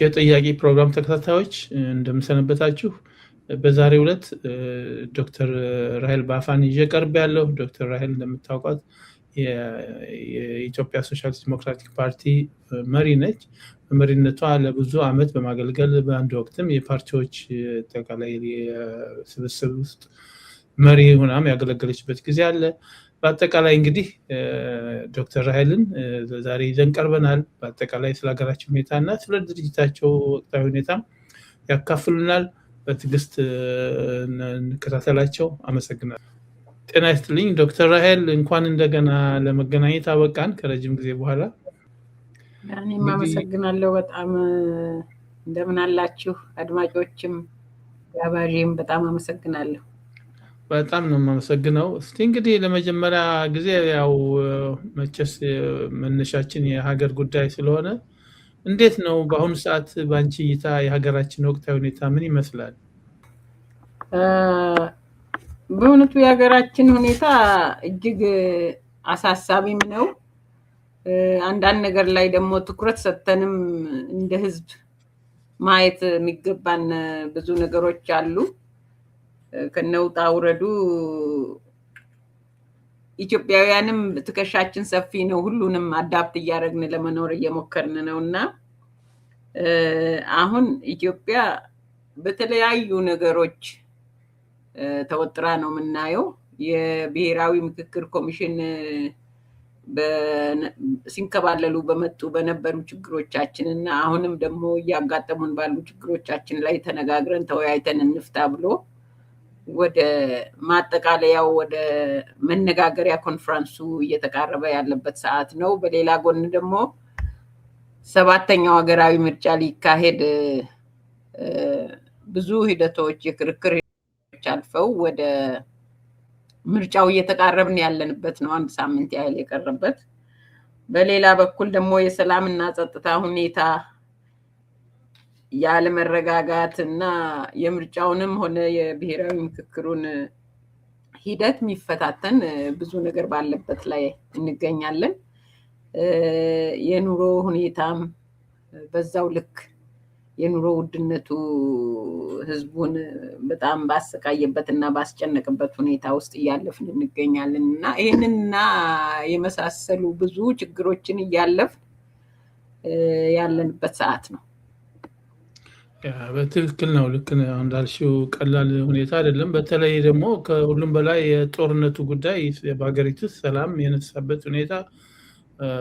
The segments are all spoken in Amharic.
የጥያቄ ፕሮግራም ተከታታዮች እንደምሰነበታችሁ። በዛሬው ዕለት ዶክተር ራሄል ባፋን ይዤ ቀርብ ያለው ዶክተር ራሄል እንደምታውቋት የኢትዮጵያ ሶሻሊስት ዲሞክራቲክ ፓርቲ መሪ ነች። በመሪነቷ ለብዙ ዓመት በማገልገል በአንድ ወቅትም የፓርቲዎች ተቃላይ ስብስብ ውስጥ መሪ ሆናም ያገለገለችበት ጊዜ አለ። በአጠቃላይ እንግዲህ ዶክተር ራሄልን ዛሬ ይዘን ቀርበናል። በአጠቃላይ ስለ ሀገራችን ሁኔታና ስለ ድርጅታቸው ወቅታዊ ሁኔታ ያካፍሉናል። በትዕግስት እንከታተላቸው። አመሰግናለሁ። ጤና ይስጥልኝ ዶክተር ራሄል፣ እንኳን እንደገና ለመገናኘት አበቃን ከረጅም ጊዜ በኋላ። እኔም አመሰግናለሁ በጣም። እንደምን አላችሁ አድማጮችም ጋባዥም በጣም አመሰግናለሁ። በጣም ነው የማመሰግነው። እስቲ እንግዲህ ለመጀመሪያ ጊዜ ያው መቼስ መነሻችን የሀገር ጉዳይ ስለሆነ እንዴት ነው በአሁኑ ሰዓት ባንቺ እይታ የሀገራችን ወቅታዊ ሁኔታ ምን ይመስላል? በእውነቱ የሀገራችን ሁኔታ እጅግ አሳሳቢም ነው። አንዳንድ ነገር ላይ ደግሞ ትኩረት ሰጥተንም እንደ ህዝብ ማየት የሚገባን ብዙ ነገሮች አሉ። ከነውጣ ውረዱ ኢትዮጵያውያንም ትከሻችን ሰፊ ነው። ሁሉንም አዳፕት እያደረግን ለመኖር እየሞከርን ነውና አሁን ኢትዮጵያ በተለያዩ ነገሮች ተወጥራ ነው የምናየው። የብሔራዊ ምክክር ኮሚሽን ሲንከባለሉ በነበሩ ችግሮቻችንና አሁንም ደግሞ እያጋጠሙን ባሉ ችግሮቻችን ላይ ተነጋግረን ተወያይተን እንፍታ ብሎ ወደ ማጠቃለያው ወደ መነጋገሪያ ኮንፈረንሱ እየተቃረበ ያለበት ሰዓት ነው። በሌላ ጎን ደግሞ 7ኛው ሀገራዊ ምርጫ ሊካሄድ ብዙ ሂደቶች የክርክር ሂደቶች አልፈው ወደ ምርጫው እየተቃረብን ያለንበት ነው። 1 ሳምንት ያህል የቀረበት። በሌላ በኩል ደግሞ የሰላምና ጸጥታ ሁኔታ ያለመረጋጋት እና የምርጫውንም ሆነ የብሔራዊ ምክክሩን ሂደት የሚፈታተን ብዙ ነገር ባለበት ላይ እንገኛለን። የኑሮ ሁኔታም በዛው ልክ የኑሮ ውድነቱ ህዝቡን በጣም ባሰቃየበት እና ባስጨነቀበት ሁኔታ ውስጥ እያለፍን እንገኛለን እና ይህንንና የመሳሰሉ ብዙ ችግሮችን እያለፍን ያለንበት ሰዓት ነው። በትክክል ነው። ልክ ነው እንዳልሽው፣ ቀላል ሁኔታ አይደለም። በተለይ ደግሞ ከሁሉም በላይ የጦርነቱ ጉዳይ በሀገሪቱ ሰላም የነሳበት ሁኔታ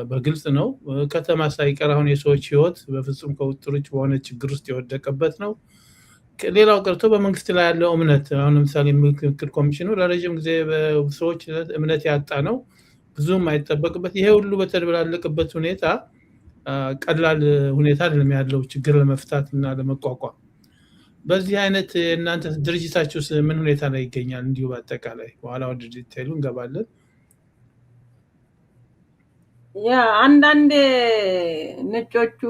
በግልጽ ነው። ከተማ ሳይቀር አሁን የሰዎች ህይወት በፍጹም ከቁጥጥር ውጭ በሆነ ችግር ውስጥ የወደቀበት ነው። ሌላው ቀርቶ በመንግስት ላይ ያለው እምነት፣ አሁን ለምሳሌ ምክክር ኮሚሽኑ ለረጅም ጊዜ በሰዎች እምነት ያጣ ነው። ብዙም አይጠበቅበት። ይሄ ሁሉ በተደበላለቀበት ሁኔታ ቀላል ሁኔታ አይደለም ያለው ችግር ለመፍታት እና ለመቋቋም። በዚህ አይነት እናንተ ድርጅታችሁ ምን ሁኔታ ላይ ይገኛል? እንዲሁ በአጠቃላይ በኋላ ወደ ዲቴይሉ እንገባለን። ያ አንዳንዴ ነጮቹ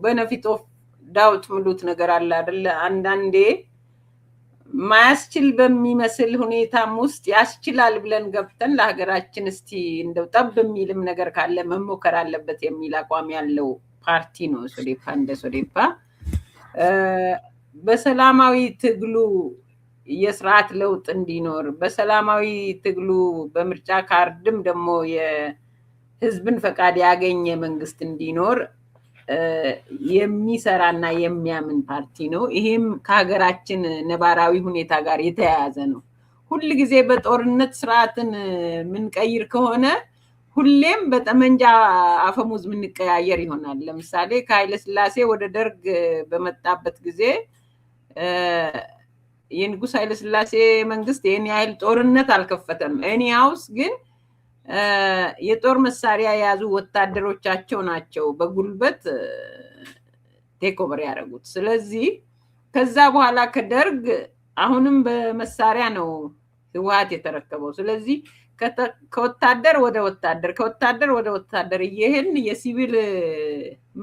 ቤኔፊት ኦፍ ዳውት ምሉት ነገር አለ አይደለ? አንዳንዴ ማያስችል በሚመስል ሁኔታም ውስጥ ያስችላል ብለን ገብተን ለሀገራችን እስቲ እንደው ጠብ የሚልም ነገር ካለ መሞከር አለበት የሚል አቋም ያለው ፓርቲ ነው ሶዴፓ። እንደ ሶዴፓ በሰላማዊ ትግሉ የስርዓት ለውጥ እንዲኖር፣ በሰላማዊ ትግሉ በምርጫ ካርድም ደግሞ የህዝብን ፈቃድ ያገኘ መንግስት እንዲኖር የሚሰራና የሚያምን ፓርቲ ነው። ይሄም ከሀገራችን ነባራዊ ሁኔታ ጋር የተያያዘ ነው። ሁል ጊዜ በጦርነት ስርዓትን ምንቀይር ከሆነ ሁሌም በጠመንጃ አፈሙዝ ምንቀያየር ይሆናል። ለምሳሌ ከኃይለ ሥላሴ ወደ ደርግ በመጣበት ጊዜ የንጉስ ኃይለ ሥላሴ መንግስት ይህን ያህል ጦርነት አልከፈተም። ኤኒሃውስ ግን የጦር መሳሪያ የያዙ ወታደሮቻቸው ናቸው በጉልበት ቴክኦቨር ያደረጉት። ስለዚህ ከዛ በኋላ ከደርግ አሁንም በመሳሪያ ነው ህወሓት የተረከበው። ስለዚህ ከወታደር ወደ ወታደር ከወታደር ወደ ወታደር እየሄድን የሲቪል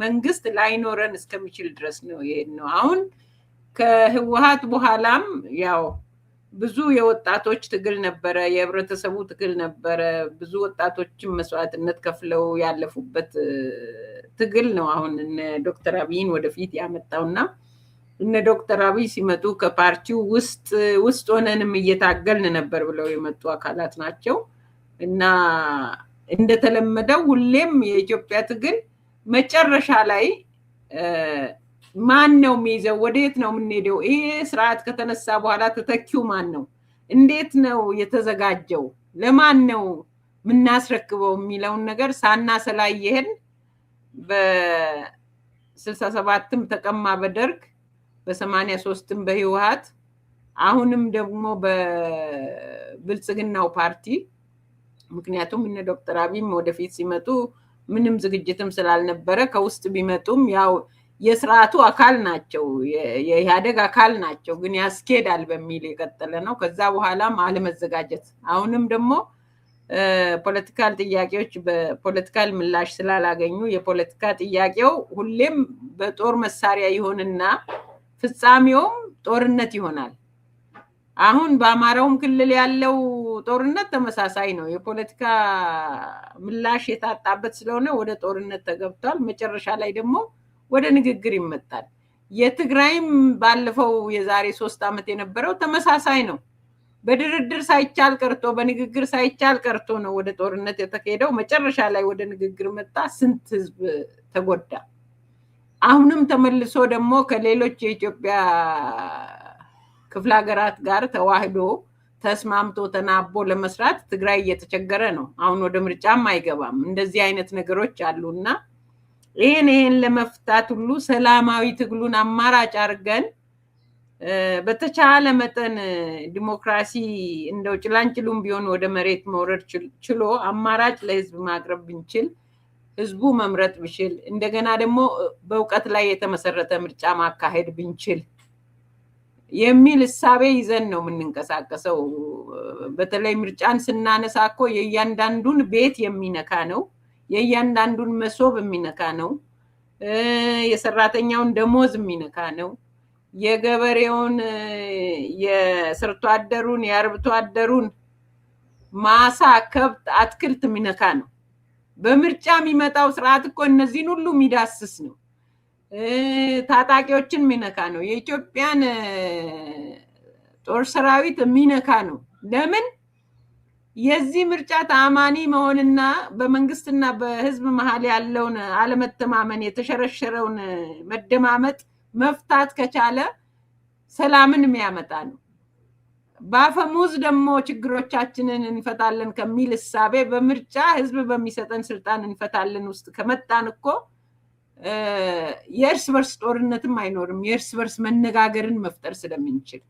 መንግስት ላይኖረን እስከሚችል ድረስ ነው ይሄን ነው። አሁን ከህወሓት በኋላም ያው ብዙ የወጣቶች ትግል ነበረ፣ የህብረተሰቡ ትግል ነበረ። ብዙ ወጣቶችም መስዋዕትነት ከፍለው ያለፉበት ትግል ነው አሁን እነ ዶክተር አብይን ወደፊት ያመጣውና እነ ዶክተር አብይ ሲመጡ ከፓርቲው ውስጥ ሆነንም እየታገልን ነበር ብለው የመጡ አካላት ናቸው እና እንደተለመደው ሁሌም የኢትዮጵያ ትግል መጨረሻ ላይ ማን ነው የሚይዘው? ወዴት ነው የምንሄደው? ይሄ ስርዓት ከተነሳ በኋላ ተተኪው ማን ነው? እንዴት ነው የተዘጋጀው? ለማን ነው የምናስረክበው የሚለውን ነገር ሳናሰላ እየሄድን በ67ም ተቀማ በደርግ በ83ም በህወሓት አሁንም ደግሞ በብልጽግናው ፓርቲ ምክንያቱም እነ ዶክተር አብይም ወደፊት ሲመጡ ምንም ዝግጅትም ስላልነበረ ከውስጥ ቢመጡም ያው የስርዓቱ አካል ናቸው፣ የኢህአዴግ አካል ናቸው፣ ግን ያስኬዳል በሚል የቀጠለ ነው። ከዛ በኋላም አለመዘጋጀት አሁንም ደግሞ ፖለቲካል ጥያቄዎች በፖለቲካል ምላሽ ስላላገኙ የፖለቲካ ጥያቄው ሁሌም በጦር መሳሪያ ይሆንና ፍጻሜውም ጦርነት ይሆናል። አሁን በአማራውም ክልል ያለው ጦርነት ተመሳሳይ ነው። የፖለቲካ ምላሽ የታጣበት ስለሆነ ወደ ጦርነት ተገብቷል። መጨረሻ ላይ ደግሞ ወደ ንግግር ይመጣል። የትግራይም ባለፈው የዛሬ 3 ዓመት የነበረው ተመሳሳይ ነው። በድርድር ሳይቻል ቀርቶ በንግግር ሳይቻል ቀርቶ ነው ወደ ጦርነት የተካሄደው። መጨረሻ ላይ ወደ ንግግር መጣ። ስንት ህዝብ ተጎዳ። አሁንም ተመልሶ ደግሞ ከሌሎች የኢትዮጵያ ክፍለ ሀገራት ጋር ተዋህዶ ተስማምቶ ተናቦ ለመስራት ትግራይ እየተቸገረ ነው። አሁን ወደ ምርጫም አይገባም። እንደዚህ አይነት ነገሮች አሉና ይሄን ለመፍታት ሁሉ ሰላማዊ ትግሉን አማራጭ አድርገን በተቻለ መጠን ዲሞክራሲ እንደው ጭላንጭሉም ቢሆን ወደ መሬት መውረድ ችሎ አማራጭ ለህዝብ ማቅረብ ብንችል፣ ህዝቡ መምረጥ ብችል፣ እንደገና ደግሞ በእውቀት ላይ የተመሰረተ ምርጫ ማካሄድ ብንችል የሚል እሳቤ ይዘን ነው የምንንቀሳቀሰው። በተለይ ምርጫን ስናነሳ እኮ የእያንዳንዱን ቤት የሚነካ ነው፣ የእያንዳንዱን መሶብ የሚነካ ነው፣ የሰራተኛውን ደሞዝ የሚነካ ነው፣ የገበሬውን የሰርቶ አደሩን የአርብቶ አደሩን ማሳ ከብት አትክልት የሚነካ ነው። በምርጫ የሚመጣው ስርዓት እኮ እነዚህን ሁሉ የሚዳስስ ነው። ታጣቂዎችን የሚነካ ነው። የኢትዮጵያን ጦር ሰራዊት የሚነካ ነው። ለምን? የዚህ ምርጫ ተአማኒ መሆንና በመንግስትና በህዝብ መሀል ያለውን አለመተማመን የተሸረሸረውን መደማመጥ መፍታት ከቻለ ሰላምን የሚያመጣ ነው። በአፈሙዝ ደግሞ ችግሮቻችንን እንፈታለን ከሚል እሳቤ በምርጫ ህዝብ በሚሰጠን ስልጣን እንፈታለን ውስጥ ከመጣን እኮ የእርስ በርስ ጦርነትም አይኖርም። የእርስ በርስ መነጋገርን መፍጠር ስለምንችል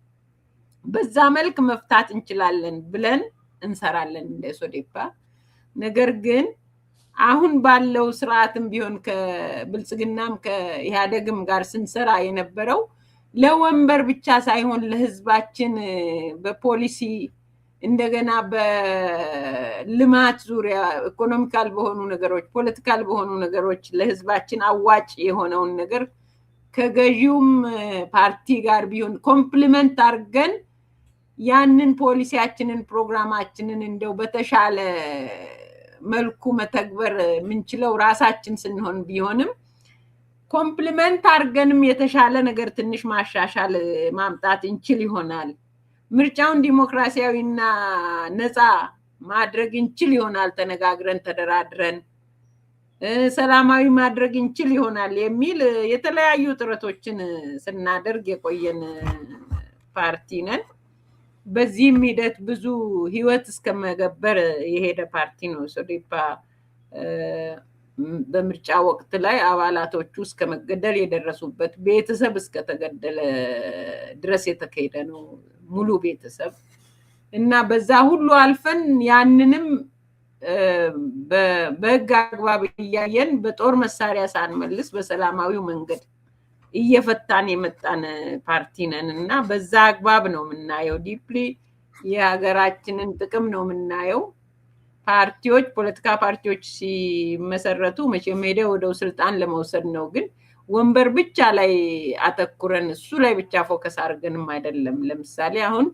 በዛ መልክ መፍታት እንችላለን ብለን እንሰራለን እንደ ሶዴፓ። ነገር ግን አሁን ባለው ስርዓትም ቢሆን ከብልጽግናም ከኢህአዴግም ጋር ስንሰራ የነበረው ለወንበር ብቻ ሳይሆን ለህዝባችን በፖሊሲ እንደገና በልማት ዙሪያ ኢኮኖሚካል በሆኑ ነገሮች፣ ፖለቲካል በሆኑ ነገሮች ለህዝባችን አዋጭ የሆነውን ነገር ከገዢውም ፓርቲ ጋር ቢሆን ኮምፕሊመንት አድርገን ያንን ፖሊሲያችንን ፕሮግራማችንን እንደው በተሻለ መልኩ መተግበር የምንችለው ራሳችን ስንሆን ቢሆንም ኮምፕሊመንት አድርገንም የተሻለ ነገር ትንሽ ማሻሻል ማምጣት እንችል ይሆናል። ምርጫውን ዲሞክራሲያዊና ነፃ ማድረግ እንችል ይሆናል። ተነጋግረን ተደራድረን ሰላማዊ ማድረግ እንችል ይሆናል የሚል የተለያዩ ጥረቶችን ስናደርግ የቆየን ፓርቲ ነን። በዚህም ሂደት ብዙ ህይወት እስከመገበር የሄደ ፓርቲ ነው ሶዴፓ። በምርጫ ወቅት ላይ አባላቶቹ እስከመገደል የደረሱበት፣ ቤተሰብ እስከተገደለ ድረስ የተካሄደ ነው ሙሉ ቤተሰብ እና በዛ ሁሉ አልፈን ያንንም በህግ አግባብ እያየን በጦር መሳሪያ ሳንመልስ በሰላማዊው መንገድ እየፈታን የመጣን ፓርቲ ነን እና በዛ አግባብ ነው የምናየው። ዲፕሊ የሀገራችንን ጥቅም ነው የምናየው። ፓርቲዎች ፖለቲካ ፓርቲዎች ሲመሰረቱ መቼም ሄደው ወደ ስልጣን ለመውሰድ ነው። ግን ወንበር ብቻ ላይ አተኩረን እሱ ላይ ብቻ ፎከስ አድርገንም አይደለም። ለምሳሌ አሁን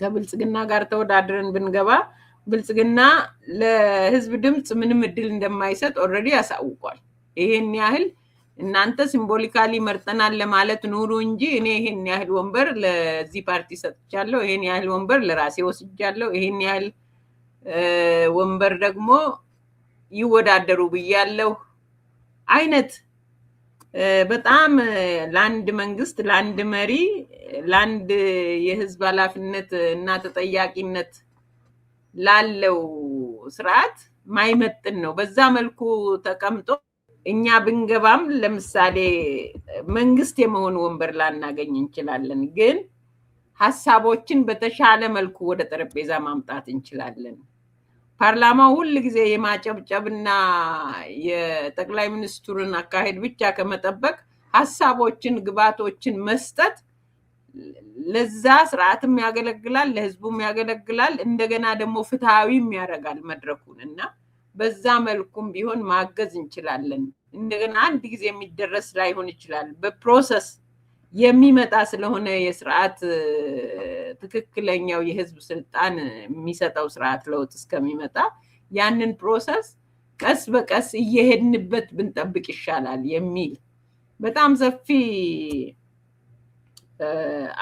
ከብልጽግና ጋር ተወዳድረን ብንገባ ብልጽግና ለህዝብ ድምጽ ምንም እድል እንደማይሰጥ ኦልሬዲ ያሳውቋል። ይሄን ያህል እናንተ ሲምቦሊካሊ መርጠናል ለማለት ኑሩ እንጂ እኔ ይሄን ያህል ወንበር ለዚህ ፓርቲ ሰጥቻለሁ፣ ይሄን ያህል ወንበር ለራሴ ወስጃለሁ፣ ይሄን ያህል ወንበር ደግሞ ይወዳደሩ ብያለሁ አይነት በጣም ለአንድ መንግስት፣ ለአንድ መሪ፣ ለአንድ የህዝብ ኃላፊነት እና ተጠያቂነት ላለው ስርዓት ማይመጥን ነው። በዛ መልኩ ተቀምጦ እኛ ብንገባም ለምሳሌ መንግስት የመሆን ወንበር ላናገኝ እንችላለን፣ ግን ሐሳቦችን በተሻለ መልኩ ወደ ጠረጴዛ ማምጣት እንችላለን። ፓርላማው ሁሉ ጊዜ የማጨብጨብና የጠቅላይ ሚኒስትሩን አካሄድ ብቻ ከመጠበቅ ሐሳቦችን፣ ግባቶችን መስጠት ለዛ ስርዓትም ያገለግላል፣ ለህዝቡም ያገለግላል፣ እንደገና ደግሞ ፍትሃዊም ያደርጋል መድረኩን እና በዛ መልኩም ቢሆን ማገዝ እንችላለን። እንደገና አንድ ጊዜ የሚደረስ ላይሆን ይችላል፣ በፕሮሰስ የሚመጣ ስለሆነ የስርዓት ትክክለኛው የህዝብ ስልጣን የሚሰጠው ስርዓት ለውጥ እስከሚመጣ ያንን ፕሮሰስ ቀስ በቀስ እየሄድንበት ብንጠብቅ ይሻላል የሚል በጣም ሰፊ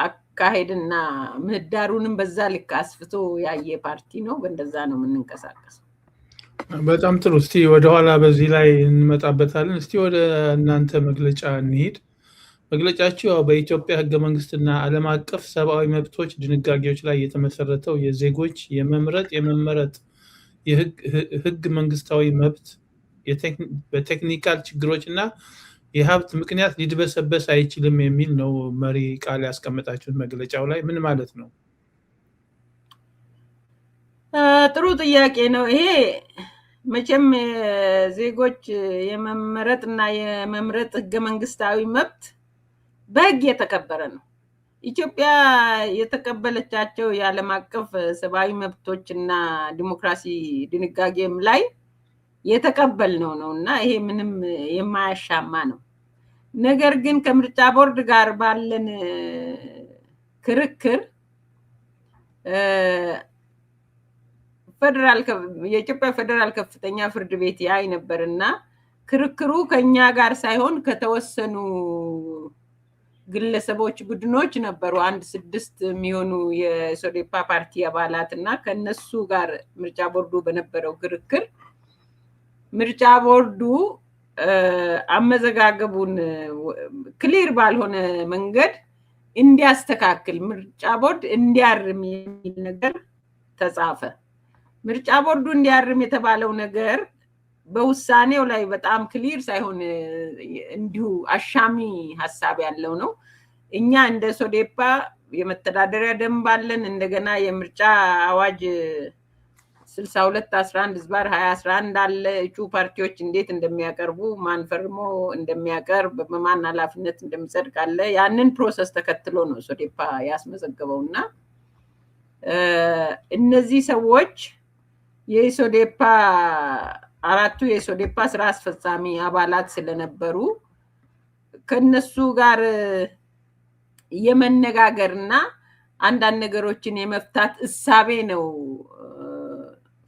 አካሄድና ምህዳሩንም በዛ ልክ አስፍቶ ያየ ፓርቲ ነው። በእንደዛ ነው የምንንቀሳቀሰው። በጣም ጥሩ። እስቲ ወደኋላ በዚህ ላይ እንመጣበታለን። እስቲ ወደ እናንተ መግለጫ እንሂድ። መግለጫችሁ ያው በኢትዮጵያ ህገ መንግስትና ዓለም አቀፍ ሰብአዊ መብቶች ድንጋጌዎች ላይ የተመሰረተው የዜጎች የመምረጥ የመመረጥ የህግ መንግስታዊ መብት በቴክኒካል ችግሮችና የሀብት ምክንያት ሊድበሰበስ አይችልም የሚል ነው መሪ ቃል ያስቀመጣችሁት መግለጫው ላይ። ምን ማለት ነው? ጥሩ ጥያቄ ነው ይሄ። መቼም ዜጎች የመመረጥና የመምረጥ ህገ መንግስታዊ መብት በህግ የተከበረ ነው። ኢትዮጵያ የተቀበለቻቸው የዓለም አቀፍ ሰብአዊ መብቶችና ዲሞክራሲ ድንጋጌም ላይ የተቀበልነው ነው እና ይሄ ምንም የማያሻማ ነው። ነገር ግን ከምርጫ ቦርድ ጋር ባለን ክርክር የኢትዮጵያ ፌደራል ከፍተኛ ፍርድ ቤት ያይ ነበርና ክርክሩ ከኛ ጋር ሳይሆን ከተወሰኑ ግለሰቦች፣ ቡድኖች ነበሩ። 6 የሚሆኑ የሶዴፓ ፓርቲ አባላት እና ከነሱ ጋር ምርጫ ቦርዱ በነበረው ክርክር ምርጫ ቦርዱ አመዘጋገቡን ክሊር ባልሆነ መንገድ እንዲያስተካክል፣ ምርጫ ቦርድ እንዲያርም የሚል ነገር ተጻፈ። ምርጫ ቦርዱ እንዲያርም የተባለው ነገር በውሳኔው ላይ በጣም ክሊር ሳይሆን እንዲሁ አሻሚ ሐሳብ ያለው ነው። እኛ እንደ ሶዴፓ የመተዳደሪያ ደንብ አለን። እንደገና የምርጫ አዋጅ 6211/2011 አለ። እጩ ፓርቲዎች እንዴት እንደሚያቀርቡ፣ ማን ፈርሞ እንደሚያቀርብ፣ በማን ኃላፊነት እንደሚጸድቅ አለ። ያንን ፕሮሰስ ተከትሎ ነው ሶዴፓ ያስመዘገበውና እነዚህ ሰዎች የሶዴፓ 4ቱ የሶዴፓ ስራ አስፈጻሚ አባላት ስለነበሩ ከነሱ ጋር የመነጋገርና አንዳንድ ነገሮችን የመፍታት እሳቤ ነው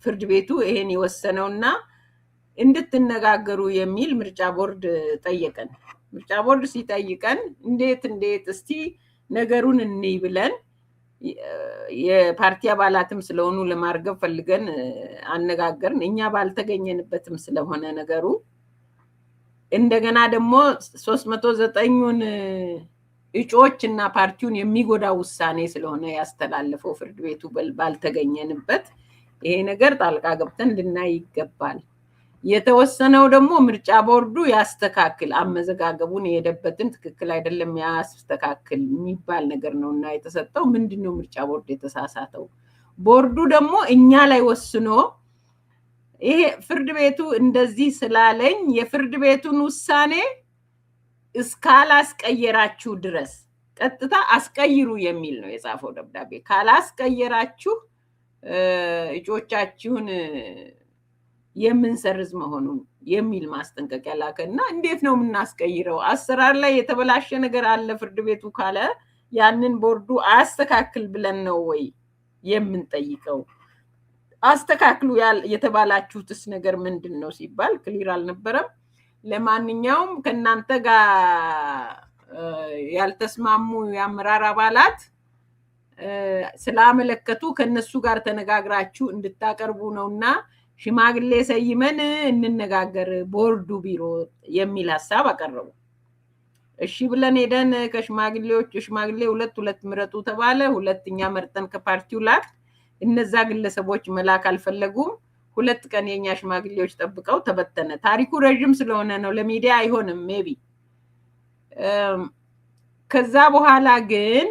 ፍርድ ቤቱ ይሄን የወሰነውና እንድትነጋገሩ የሚል ምርጫ ቦርድ ጠየቀን። ምርጫ ቦርድ ሲጠይቀን እንዴት እስቲ ነገሩን እንይ ብለን የፓርቲ አባላትም ስለሆኑ ለማርገብ ፈልገን አነጋገርን። እኛ ባልተገኘንበትም ስለሆነ ነገሩ እንደገና ደግሞ 309ን እጩዎች እና ፓርቲውን የሚጎዳ ውሳኔ ስለሆነ ያስተላለፈው ፍርድ ቤቱ ባልተገኘንበት ይሄ ነገር ጣልቃ ገብተን ልናይ ይገባል። የተወሰነው ደግሞ ምርጫ ቦርዱ ያስተካክል፣ አመዘጋገቡን የሄደበትን ትክክል አይደለም ያስተካክል የሚባል ነገር ነውና የተሰጠው። ምንድነው ምርጫ ቦርድ የተሳሳተው? ቦርዱ ደግሞ እኛ ላይ ወስኖ ይሄ ፍርድ ቤቱ እንደዚህ ስላለኝ የፍርድ ቤቱን ውሳኔ እስካላስቀየራችሁ ድረስ ቀጥታ አስቀይሩ የሚል ነው የጻፈው ደብዳቤ። ካላስቀየራችሁ እጩዎቻችሁን የምንሰርዝ መሆኑን የሚል ማስጠንቀቂያ ላከና እንዴት ነው የምናስቀይረው? አሰራር ላይ የተበላሸ ነገር አለ ፍርድ ቤቱ ካለ ያንን ቦርዱ አያስተካክል ብለን ነው ወይ የምንጠይቀው። አስተካክሉ የተባላችሁትስ ነገር ምንድነው ሲባል ክሊር አልነበረም። ለማንኛውም ከናንተ ጋር ያልተስማሙ የአመራር አባላት ስላመለከቱ ከነሱ ጋር ተነጋግራችሁ እንድታቀርቡ ነውና ሽማግሌ ሰይመን እንነጋገር ቦርዱ ቢሮ የሚል ሐሳብ አቀረቡ። እሺ ብለን ሄደን ከሽማግሌዎች ሽማግሌ ሁለት ምረጡ ተባለ። ሁለተኛ መርጠን ከፓርቲው ላክ። እነዛ ግለሰቦች መላክ አልፈለጉም። 2 ቀን የኛ ሽማግሌዎች ጠብቀው ተበተነ። ታሪኩ ረጅም ስለሆነ ነው ለሚዲያ አይሆንም ሜቢ። ከዛ በኋላ ግን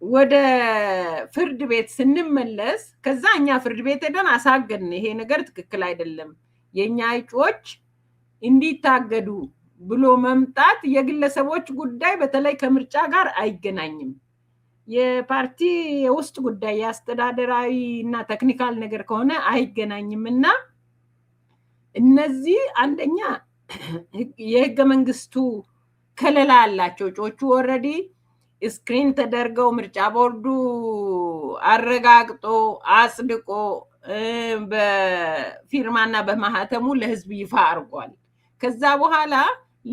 ወደ ፍርድ ቤት ስንመለስ ከዛ እኛ ፍርድ ቤት ሄደን አሳገድን። ይሄ ነገር ትክክል አይደለም፣ የኛ እጩዎች እንዲታገዱ ብሎ መምጣት የግለሰቦች ጉዳይ በተለይ ከምርጫ ጋር አይገናኝም። የፓርቲ የውስጥ ጉዳይ የአስተዳደራዊ እና ቴክኒካል ነገር ከሆነ አይገናኝም እና እነዚህ አንደኛ የህገ መንግስቱ ከለላ አላቸው። እጩዎቹ ኦልሬዲ ስክሪን ተደርገው ምርጫ ቦርዱ አረጋግጦ አጽድቆ በፊርማና በማህተሙ ለህዝብ ይፋ አድርጓል። ከዛ በኋላ